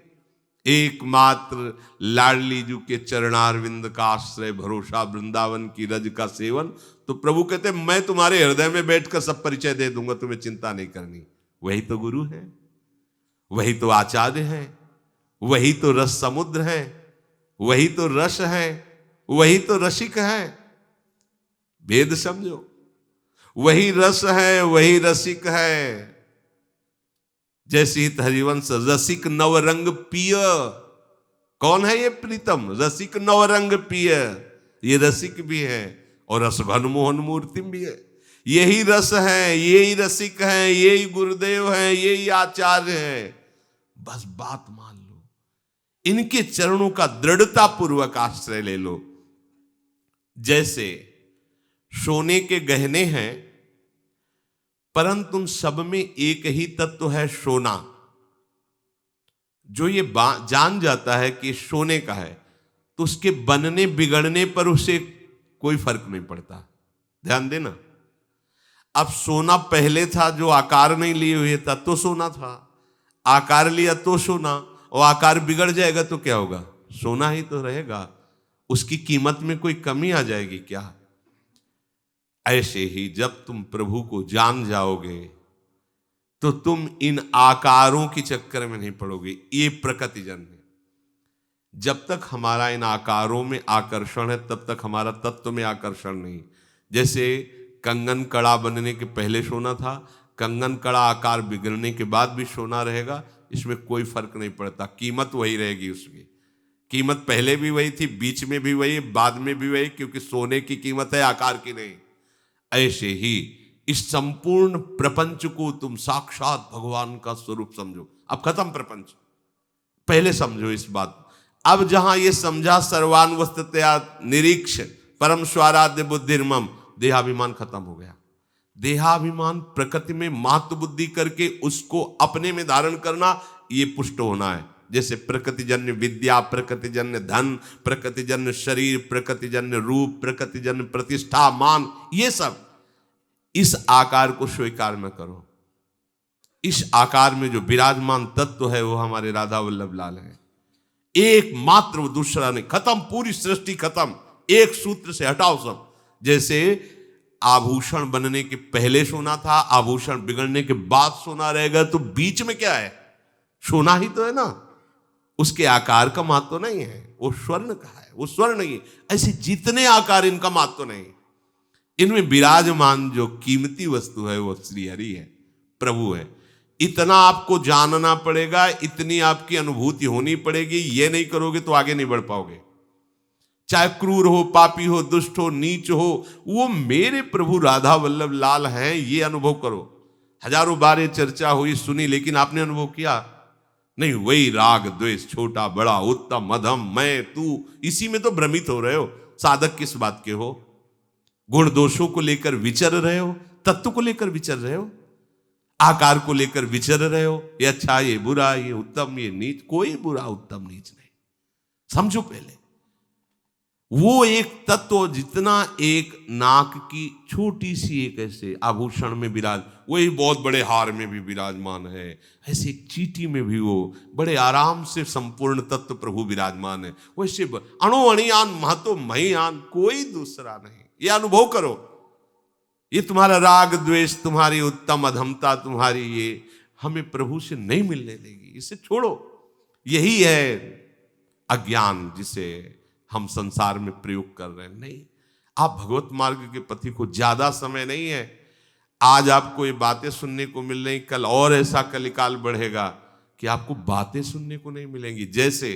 Speaker 1: एकमात्र लाडली जू के चरणारविंद का आश्रय भरोसा, वृंदावन की रज का सेवन। तो प्रभु कहते मैं तुम्हारे हृदय में बैठकर सब परिचय दे दूंगा, तुम्हें चिंता नहीं करनी। वही तो गुरु है, वही तो आचार्य है, वही तो रस समुद्र है, वही तो रस है, वही तो रसिक है। भेद समझो, वही रस है, वही रसिक है। जैसे हित हरिवंश रसिक नवरंग पिय। कौन है ये प्रीतम? रसिक नवरंग पिय। ये रसिक भी है और रसघन मोहन मूर्तिम भी है। यही रस है, यही रसिक है, यही गुरुदेव है, यही आचार्य है। बस बात मान लो, इनके चरणों का दृढ़ता पूर्वक आश्रय ले लो। जैसे सोने के गहने हैं, परंतु उन सब में एक ही तत्व है, सोना। जो ये जान जाता है कि सोने का है, तो उसके बनने बिगड़ने पर उसे कोई फर्क नहीं पड़ता। ध्यान देना, अब सोना पहले था जो आकार नहीं लिए हुए था, तो सोना था। आकार लिया तो सोना, और आकार बिगड़ जाएगा तो क्या होगा? सोना ही तो रहेगा, उसकी कीमत में कोई कमी आ जाएगी क्या? ऐसे ही जब तुम प्रभु को जान जाओगे तो तुम इन आकारों के चक्कर में नहीं पड़ोगे। ये प्रकृति जन्य है। जब तक हमारा इन आकारों में आकर्षण है तब तक हमारा तत्व में आकर्षण नहीं। जैसे कंगन कड़ा बनने के पहले सोना था, कंगन कड़ा आकार बिगड़ने के बाद भी सोना रहेगा, इसमें कोई फर्क नहीं पड़ता, कीमत वही रहेगी। उसकी कीमत पहले भी वही थी, बीच में भी वही, बाद में भी वही, क्योंकि सोने की कीमत है, आकार की नहीं। ऐसे ही इस संपूर्ण प्रपंच को तुम साक्षात भगवान का स्वरूप समझो। अब खत्म प्रपंच, पहले समझो इस बात। अब जहां ये समझा सर्वान्वस्ततया निरीक्ष परम स्वाराध्य बुद्धिर्मम, देहाभिमान खत्म हो गया। देहाभिमान प्रकृति में महत्व बुद्धि करके उसको अपने में धारण करना, ये पुष्ट होना है। जैसे प्रकृतिजन्य विद्या, प्रकृतिजन्य धन, प्रकृतिजन्य शरीर, प्रकृतिजन्य रूप, प्रकृतिजन्य प्रतिष्ठा, मान, ये सब इस आकार को स्वीकार न करो। इस आकार में जो विराजमान तत्व है वो हमारे राधा वल्लभ लाल है, एकमात्र, वो दूसरा नहीं। खत्म, पूरी सृष्टि खत्म, एक सूत्र से हटाओ सब। जैसे आभूषण बनने के पहले सोना था, आभूषण बिगड़ने के बाद सोना रहेगा, तो बीच में क्या है? सोना ही तो है ना, उसके आकार का महत्व नहीं है, वो स्वर्ण का है, वो स्वर्ण नहीं है। ऐसे जितने आकार, इनका महत्व नहीं। इनमें विराजमान जो कीमती वस्तु है वो श्री हरि है, प्रभु है। इतना आपको जानना पड़ेगा, इतनी आपकी अनुभूति होनी पड़ेगी। ये नहीं करोगे तो आगे नहीं बढ़ पाओगे। चाहे क्रूर हो, पापी हो, दुष्ट हो, नीच हो, वो मेरे प्रभु राधा वल्लभ लाल हैं, ये अनुभव करो। हजारों बार ये चर्चा हुई, सुनी, लेकिन आपने अनुभव किया नहीं। वही राग द्वेष, छोटा बड़ा, उत्तम मध्यम, मैं तू, इसी में तो भ्रमित हो रहे हो। साधक किस बात के हो? गुण दोषों को लेकर विचर रहे हो, तत्व को लेकर विचर रहे हो, आकार को लेकर विचर रहे हो। ये अच्छा, ये बुरा, ये उत्तम, ये नीच। कोई बुरा उत्तम नीच नहीं, समझो पहले। वो एक तत्व जितना एक नाक की छोटी सी एक ऐसे आभूषण में विराज, वही बहुत बड़े हार में भी विराजमान है। ऐसे एक चींटी में भी वो बड़े आराम से संपूर्ण तत्व प्रभु विराजमान है। वैसे अणु अणियान महतो महियान, कोई दूसरा नहीं। ये अनुभव करो। ये तुम्हारा राग द्वेष, तुम्हारी उत्तम अधमता, तुम्हारी ये हमें प्रभु से नहीं मिलने देगी। इसे छोड़ो। यही है अज्ञान जिसे हम संसार में प्रयोग कर रहे हैं। नहीं, आप भगवत मार्ग के पथी को, ज्यादा समय नहीं है। आज आपको ये बातें सुनने को मिल रही, कल और ऐसा कलिकाल बढ़ेगा कि आपको बातें सुनने को नहीं मिलेंगी। जैसे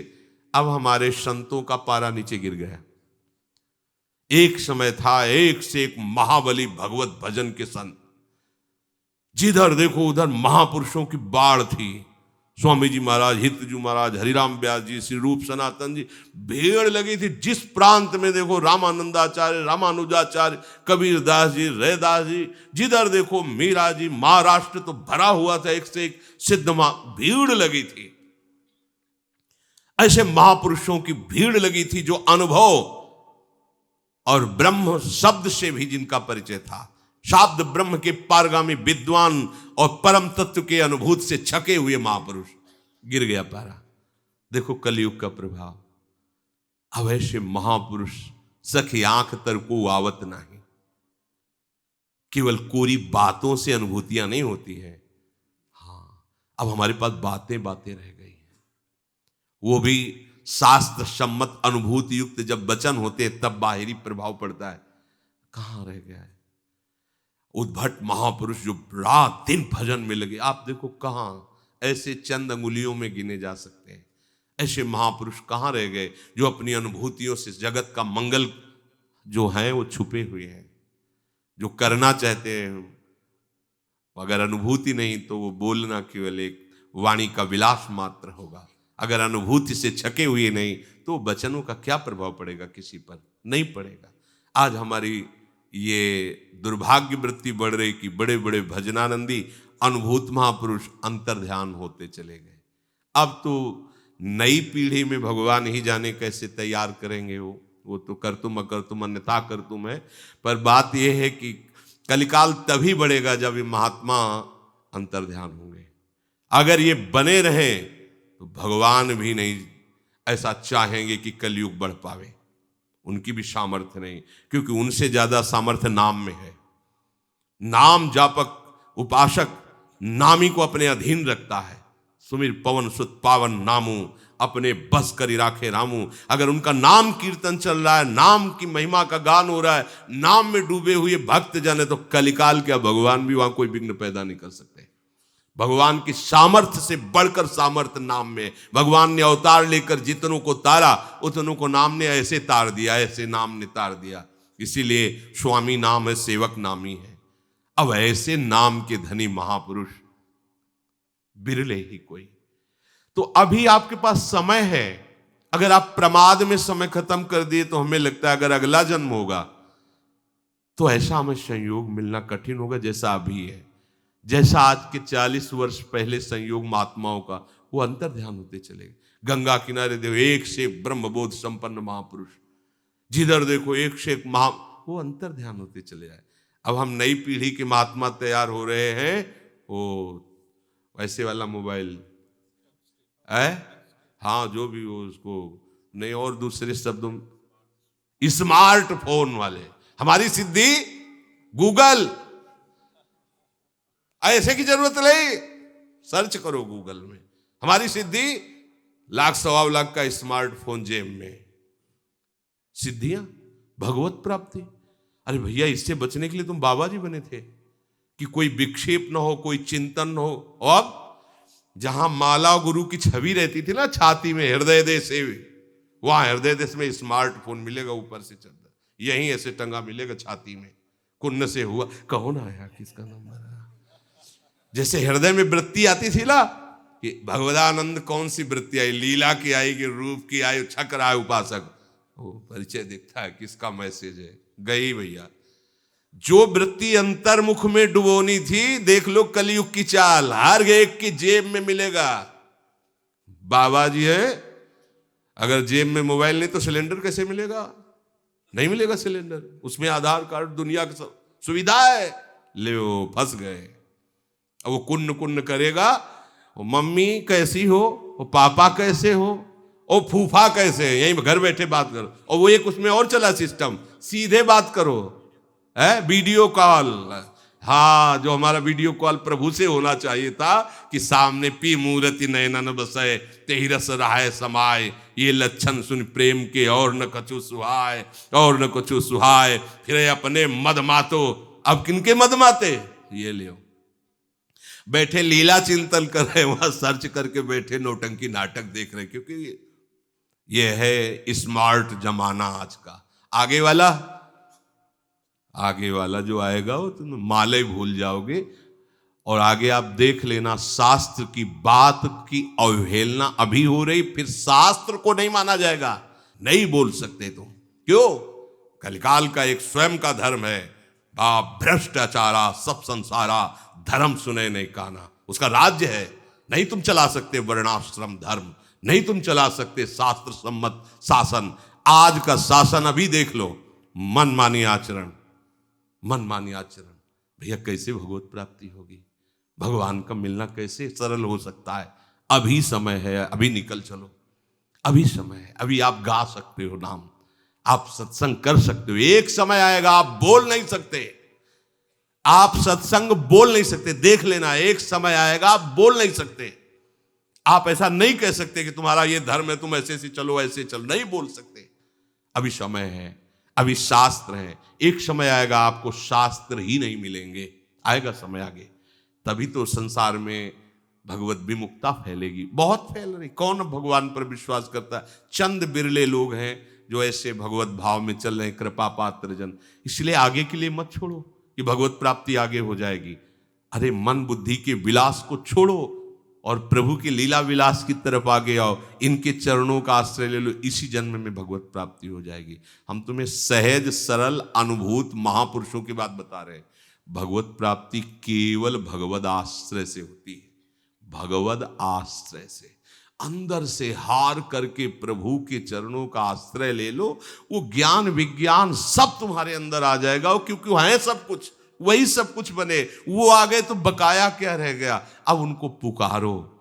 Speaker 1: अब हमारे संतों का पारा नीचे गिर गया। एक समय था, एक से एक महाबली भगवत भजन के संत, जिधर देखो उधर महापुरुषों की बाढ़ थी। स्वामी जी महाराज, हितजू महाराज, हरिराम व्यास जी, श्री रूप सनातन जी, भीड़ लगी थी। जिस प्रांत में देखो रामानंदाचार्य, रामानुजाचार्य, कबीरदास जी, रैदास जी, जिधर देखो मीरा जी। महाराष्ट्र तो भरा हुआ था, एक से एक सिद्ध भीड़ लगी थी। ऐसे महापुरुषों की भीड़ लगी थी जो अनुभव और ब्रह्म शब्द से भी जिनका परिचय था, शाब्द ब्रह्म के पारगामी विद्वान और परम तत्व के अनुभूत से छके हुए महापुरुष, गिर गया पारा। देखो कलयुग का प्रभाव। अब ऐसे महापुरुष सखी आंख तर को आवत नहीं। केवल कोरी बातों से अनुभूतियां नहीं होती है। हाँ, अब हमारे पास बातें बातें रह गई हैं, वो भी शास्त्र सम्मत अनुभूति युक्त जब वचन होते तब बाहरी प्रभाव पड़ता है। कहां रह गया है उद्भट महापुरुष जो रात दिन भजन में लगे? आप देखो कहां, ऐसे चंद अंगुलियों में गिने जा सकते हैं। ऐसे महापुरुष कहां रह गए जो अपनी अनुभूतियों से जगत का मंगल जो है वो छुपे हुए हैं, जो करना चाहते हैं। अगर अनुभूति नहीं तो वो बोलना केवल एक वाणी का विलास मात्र होगा। अगर अनुभूति से छके हुए नहीं तो वचनों का क्या प्रभाव पड़ेगा? किसी पर नहीं पड़ेगा। आज हमारी ये दुर्भाग्य वृत्ति बढ़ रही कि बड़े बड़े भजनानंदी अनुभूत महापुरुष अंतर ध्यान होते चले गए। अब तो नई पीढ़ी में भगवान ही जाने कैसे तैयार करेंगे। वो तो कर तुम अकर तुम अन्यथा कर तुम है। पर बात यह है कि कलिकाल तभी बढ़ेगा जब ये महात्मा अंतर ध्यान होंगे। अगर ये बने रहें तो भगवान भी नहीं ऐसा चाहेंगे कि कलयुग बढ़ पावे। उनकी भी सामर्थ्य नहीं, क्योंकि उनसे ज्यादा सामर्थ्य नाम में है। नाम जापक उपासक नामी को अपने अधीन रखता है। सुमिर पवन सुत पावन नामू, अपने बस करी राखे रामू। अगर उनका नाम कीर्तन चल रहा है, नाम की महिमा का गान हो रहा है, नाम में डूबे हुए भक्त जन है, तो कलिकाल क्या भगवान भी वहां कोई विघ्न पैदा नहीं कर सकते। भगवान की सामर्थ्य से बढ़कर सामर्थ्य नाम में। भगवान ने अवतार लेकर जितनों को तारा, उतनों को नाम ने ऐसे तार दिया, ऐसे नाम ने तार दिया। इसीलिए स्वामी नाम है, सेवक नामी है। अब ऐसे नाम के धनी महापुरुष बिरले ही कोई। तो अभी आपके पास समय है। अगर आप प्रमाद में समय खत्म कर दिए तो हमें लगता है अगर अगला जन्म होगा तो ऐसा हमें संयोग मिलना कठिन होगा जैसा अभी है। जैसा आज के 40 वर्ष पहले संयोग महात्माओं का, वो अंतर ध्यान होते चले गए। गंगा किनारे देखो एक से एक ब्रह्मबोध संपन्न महापुरुष, जिधर देखो एक से एक वो अंतर ध्यान होते चले जाए। अब हम नई पीढ़ी के महात्मा तैयार हो रहे हैं। वो वैसे वाला मोबाइल है, हाँ जो भी हो उसको नहीं, और दूसरे शब्दों स्मार्टफोन वाले। हमारी सिद्धि गूगल, ऐसे की जरूरत नहीं, सर्च करो गूगल में। हमारी सिद्धि 1,00,000-1,25,00,000 का स्मार्टफोन जेब में। सिद्धियां भगवत प्राप्ति। अरे भैया, इससे बचने के लिए तुम बाबा जी बने थे कि कोई विक्षेप ना हो, कोई चिंतन न हो। और जहां माला गुरु की छवि रहती थी ना छाती में, हृदय देश से, वहां हृदय देश में स्मार्टफोन मिलेगा, ऊपर से चद्दर यहीं ऐसे टंगा मिलेगा छाती में। कुन्न से हुआ, कौन आया, किसका नंबर है। जैसे हृदय में वृत्ति आती थी ना कि भगवदानंद, कौन सी वृत्ति आई, लीला की आई कि रूप की आई, छक रहा है उपासक, वो परिचय दिखता है किसका मैसेज है। गई भैया। जो वृत्ति अंतर्मुख में डुबोनी थी, देख लो कलयुग की चाल, हर एक की जेब में मिलेगा। बाबा जी है, अगर जेब में मोबाइल नहीं तो सिलेंडर कैसे मिलेगा? नहीं मिलेगा सिलेंडर। उसमें आधार कार्ड, दुनिया की सुविधा है, ले वो फंस गए। अब वो कुन्न कुन्न करेगा, वो मम्मी कैसी हो, वो पापा कैसे हो, ओ फूफा कैसे, यहीं घर बैठे बात करो। और वो एक उसमें और चला सिस्टम, सीधे बात करो, है वीडियो कॉल। हाँ, जो हमारा वीडियो कॉल प्रभु से होना चाहिए था कि सामने पी मूर्ति नयनन बसय, तेहि रस रहाय समाय, ये लक्षण सुन प्रेम के, और न कछु सुहाय, और न कछु सुहाय, फिर अपने मद मातो। अब किनके मद माते? ये लियो बैठे लीला चिंतन कर रहे, वहां सर्च करके बैठे नौटंकी नाटक देख रहे, क्योंकि ये है स्मार्ट जमाना आज का। आगे वाला जो आएगा वो तुम माले भूल जाओगे। और आगे आप देख लेना, शास्त्र की बात की अवहेलना अभी हो रही, फिर शास्त्र को नहीं माना जाएगा, नहीं बोल सकते तुम। क्यों? कलिकाल का एक स्वयं का धर्म है, भ्रष्टाचारा सब संसारा, धर्म सुने नहीं काना। उसका राज्य है, नहीं तुम चला सकते वर्णाश्रम धर्म, नहीं तुम चला सकते शास्त्र सम्मत शासन। आज का शासन अभी देख लो, मनमानी आचरण, मनमानी आचरण। भैया कैसे भगवत प्राप्ति होगी? भगवान का मिलना कैसे सरल हो सकता है? अभी समय है, अभी निकल चलो, अभी समय है। अभी आप गा सकते हो नाम, आप सत्संग कर सकते हो। एक समय आएगा आप बोल नहीं सकते, आप सत्संग बोल नहीं सकते। देख लेना, एक समय आएगा आप बोल नहीं सकते। आप ऐसा नहीं कह सकते कि तुम्हारा ये धर्म है, तुम ऐसे से चलो, ऐसे चलो, नहीं बोल सकते। अभी समय है, अभी शास्त्र है। एक समय आएगा आपको शास्त्र ही नहीं मिलेंगे, आएगा समय आगे, तभी तो संसार में भगवत विमुक्ता फैलेगी। बहुत फैल रही। कौन भगवान पर विश्वास करता है? चंद बिरले लोग हैं जो ऐसे भगवत भाव में चल रहे हैं, कृपा पात्र जन। इसलिए आगे के लिए मत छोड़ो कि भगवत प्राप्ति आगे हो जाएगी। अरे मन बुद्धि के विलास को छोड़ो और प्रभु के लीला विलास की तरफ आगे आओ। इनके चरणों का आश्रय ले लो, इसी जन्म में भगवत प्राप्ति हो जाएगी। हम तुम्हें सहज सरल अनुभूत महापुरुषों की बात बता रहे हैं। भगवत प्राप्ति केवल भगवद आश्रय से होती है, भगवद आश्रय से। अंदर से हार करके प्रभु के चरणों का आश्रय ले लो, वो ज्ञान विज्ञान सब तुम्हारे अंदर आ जाएगा। क्योंकि वह है सब कुछ, वही सब कुछ बने। वो आ गए तो बकाया क्या रह गया? अब उनको पुकारो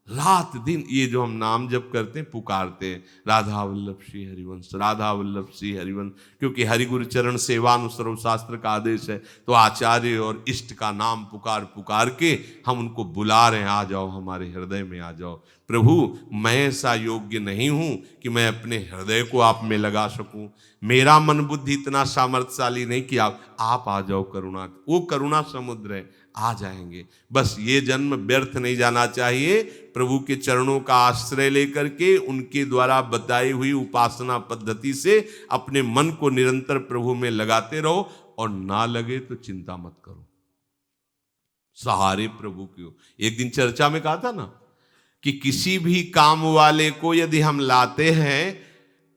Speaker 1: रात दिन। ये जो हम नाम जप करते हैं, पुकारते हैं राधा वल्लभ श्री हरिवंश, राधा वल्लभ श्री हरिवंश, क्योंकि हरि गुरु चरण सेवानुसर्व शास्त्र का आदेश है। तो आचार्य और इष्ट का नाम पुकार पुकार के हम उनको बुला रहे हैं, आ जाओ हमारे हृदय में आ जाओ। प्रभु मैं ऐसा योग्य नहीं हूं कि मैं अपने हृदय को आप में लगा सकूं, मेरा मन बुद्धि इतना सामर्थ्यशाली नहीं कि आप आ जाओ। करुणा, वो करुणा समुद्र है, आ जाएंगे। बस ये जन्म व्यर्थ नहीं जाना चाहिए। प्रभु के चरणों का आश्रय लेकर के उनके द्वारा बताई हुई उपासना पद्धति से अपने मन को निरंतर प्रभु में लगाते रहो, और ना लगे तो चिंता मत करो, सहारे प्रभु के हो। एक दिन चर्चा में कहा था ना कि किसी भी काम वाले को यदि हम लाते हैं,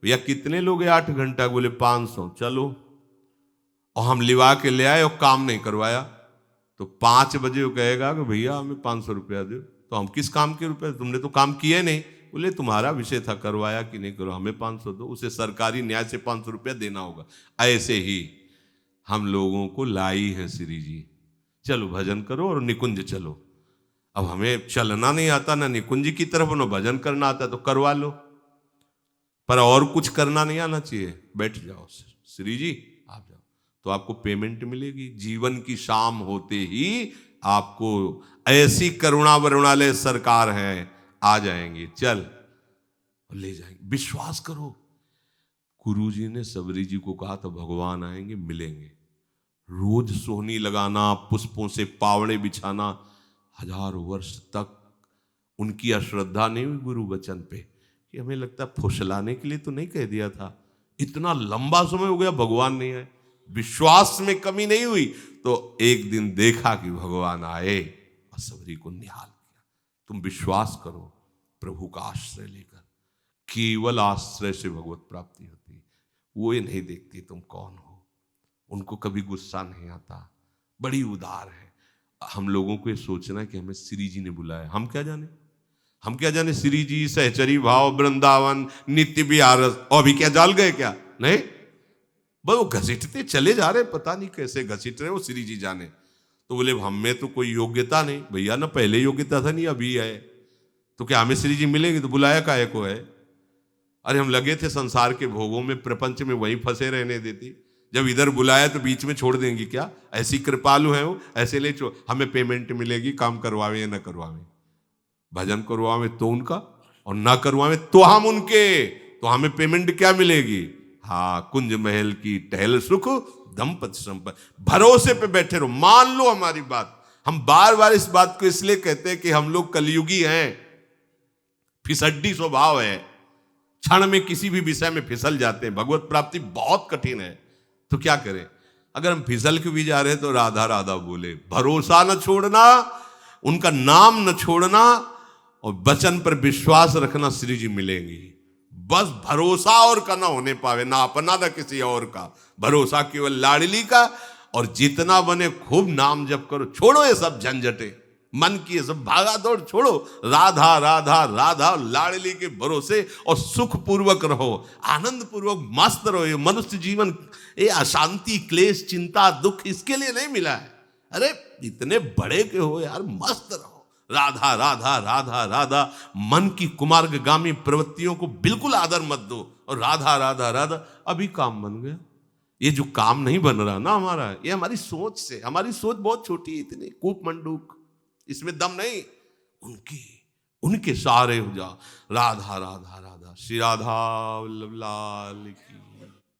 Speaker 1: या कितने लोग 8 घंटा, बोले 500, चलो, और हम लिवा के ले आए और काम नहीं करवाया, तो 5 बजे वो कहेगा कि भैया हमें 500 रुपया दो। तो हम किस काम के रुपए, तुमने तो काम किए नहीं। बोले तुम्हारा विषय था, करवाया कि नहीं करो, हमें 500 दो। उसे सरकारी न्याय से 500 रुपया देना होगा। ऐसे ही हम लोगों को लाई है श्री जी, चलो भजन करो और निकुंज चलो। अब हमें चलना नहीं आता, ना निकुंज की तरफ, ना भजन करना आता, तो करवा लो, पर और कुछ करना नहीं आना चाहिए। बैठ जाओ श्री जी, आप जाओ, तो आपको पेमेंट मिलेगी। जीवन की शाम होते ही आपको ऐसी करुणा वरुणालय सरकार है, आ जाएंगे, चल ले जाएंगे। विश्वास करो, गुरु जी ने सबरी जी को कहा तो भगवान आएंगे, मिलेंगे। रोज सोहनी लगाना, पुष्पों से पावड़े बिछाना, 1000 वर्ष तक उनकी अश्रद्धा नहीं हुई गुरु वचन पे, कि हमें लगता है फुसलाने के लिए तो नहीं कह दिया था। इतना लंबा समय हो गया, भगवान नहीं आए, विश्वास में कमी नहीं हुई। तो एक दिन देखा कि भगवान आए और सबरी को निहाल किया। तुम विश्वास करो, प्रभु का आश्रय लेकर, केवल आश्रय से भगवत प्राप्ति होती है। वो ये नहीं देखती तुम कौन हो, उनको कभी गुस्सा नहीं आता, बड़ी उदार है। हम लोगों को ये सोचना कि हमें श्री जी ने बुलाया, हम क्या जाने, हम क्या जाने। श्री जी सहचरी भाव वृंदावन नित्य विहार, और भी क्या जाल गए क्या? नहीं, बस वो घसीटते चले जा रहे, पता नहीं कैसे घसीट रहे, वो श्री जी जाने। तो बोले हम में तो कोई योग्यता नहीं। भैया ना पहले योग्यता था, नहीं अभी है, तो क्या हमें श्री जी मिलेंगे? तो बुलाया काहे को है? अरे हम लगे थे संसार के भोगों में, प्रपंच में, वहीं फंसे रहने देती। जब इधर बुलाया तो बीच में छोड़ देंगी क्या? ऐसी कृपालु है वो, ऐसे ले छोड़। हमें पेमेंट मिलेगी, काम करवावे या ना करवावे, भजन करवावे तो उनका, और ना करवावे तो हम उनके, तो हमें पेमेंट क्या मिलेगी? हाँ, कुंज महल की टहल सुख, दंपति संपत्ति। भरोसे पे बैठे रहो, मान लो हमारी बात। हम बार बार इस बात को इसलिए कहते हैं कि हम लोग कलयुगी हैं, फिसड्डी स्वभाव है, क्षण में किसी भी विषय में फिसल जाते हैं। भगवत प्राप्ति बहुत कठिन है, तो क्या करें? अगर हम फिसल के भी जा रहे हैं तो राधा राधा बोले, भरोसा न छोड़ना, उनका नाम न छोड़ना, और वचन पर विश्वास रखना, श्री जी मिलेंगी। बस भरोसा और का ना होने पावे, ना अपना ना किसी और का, भरोसा केवल लाडली का। और जितना बने खूब नाम जप करो, छोड़ो ये सब झंझटे, मन की ये सब भागा दौड़ छोड़ो, राधा राधा राधा लाडली के भरोसे, और सुख पूर्वक रहो, आनंद पूर्वक मस्त रहो। ये मनुष्य जीवन, ये अशांति, क्लेश, चिंता, दुख इसके लिए नहीं मिला है। अरे इतने बड़े के हो यार, मस्त रहो, राधा राधा राधा राधा। मन की कुमार्गगामी प्रवृत्तियों को बिल्कुल आदर मत दो, और राधा राधा राधा। अभी काम बन गया। ये जो काम नहीं बन रहा ना हमारा, ये हमारी सोच से, हमारी सोच बहुत छोटी है, इतनी कूप मंडूक, इसमें दम नहीं। उनके सहारे हो जा। राधा राधा राधा। श्री राधा वल्लभ लाल की।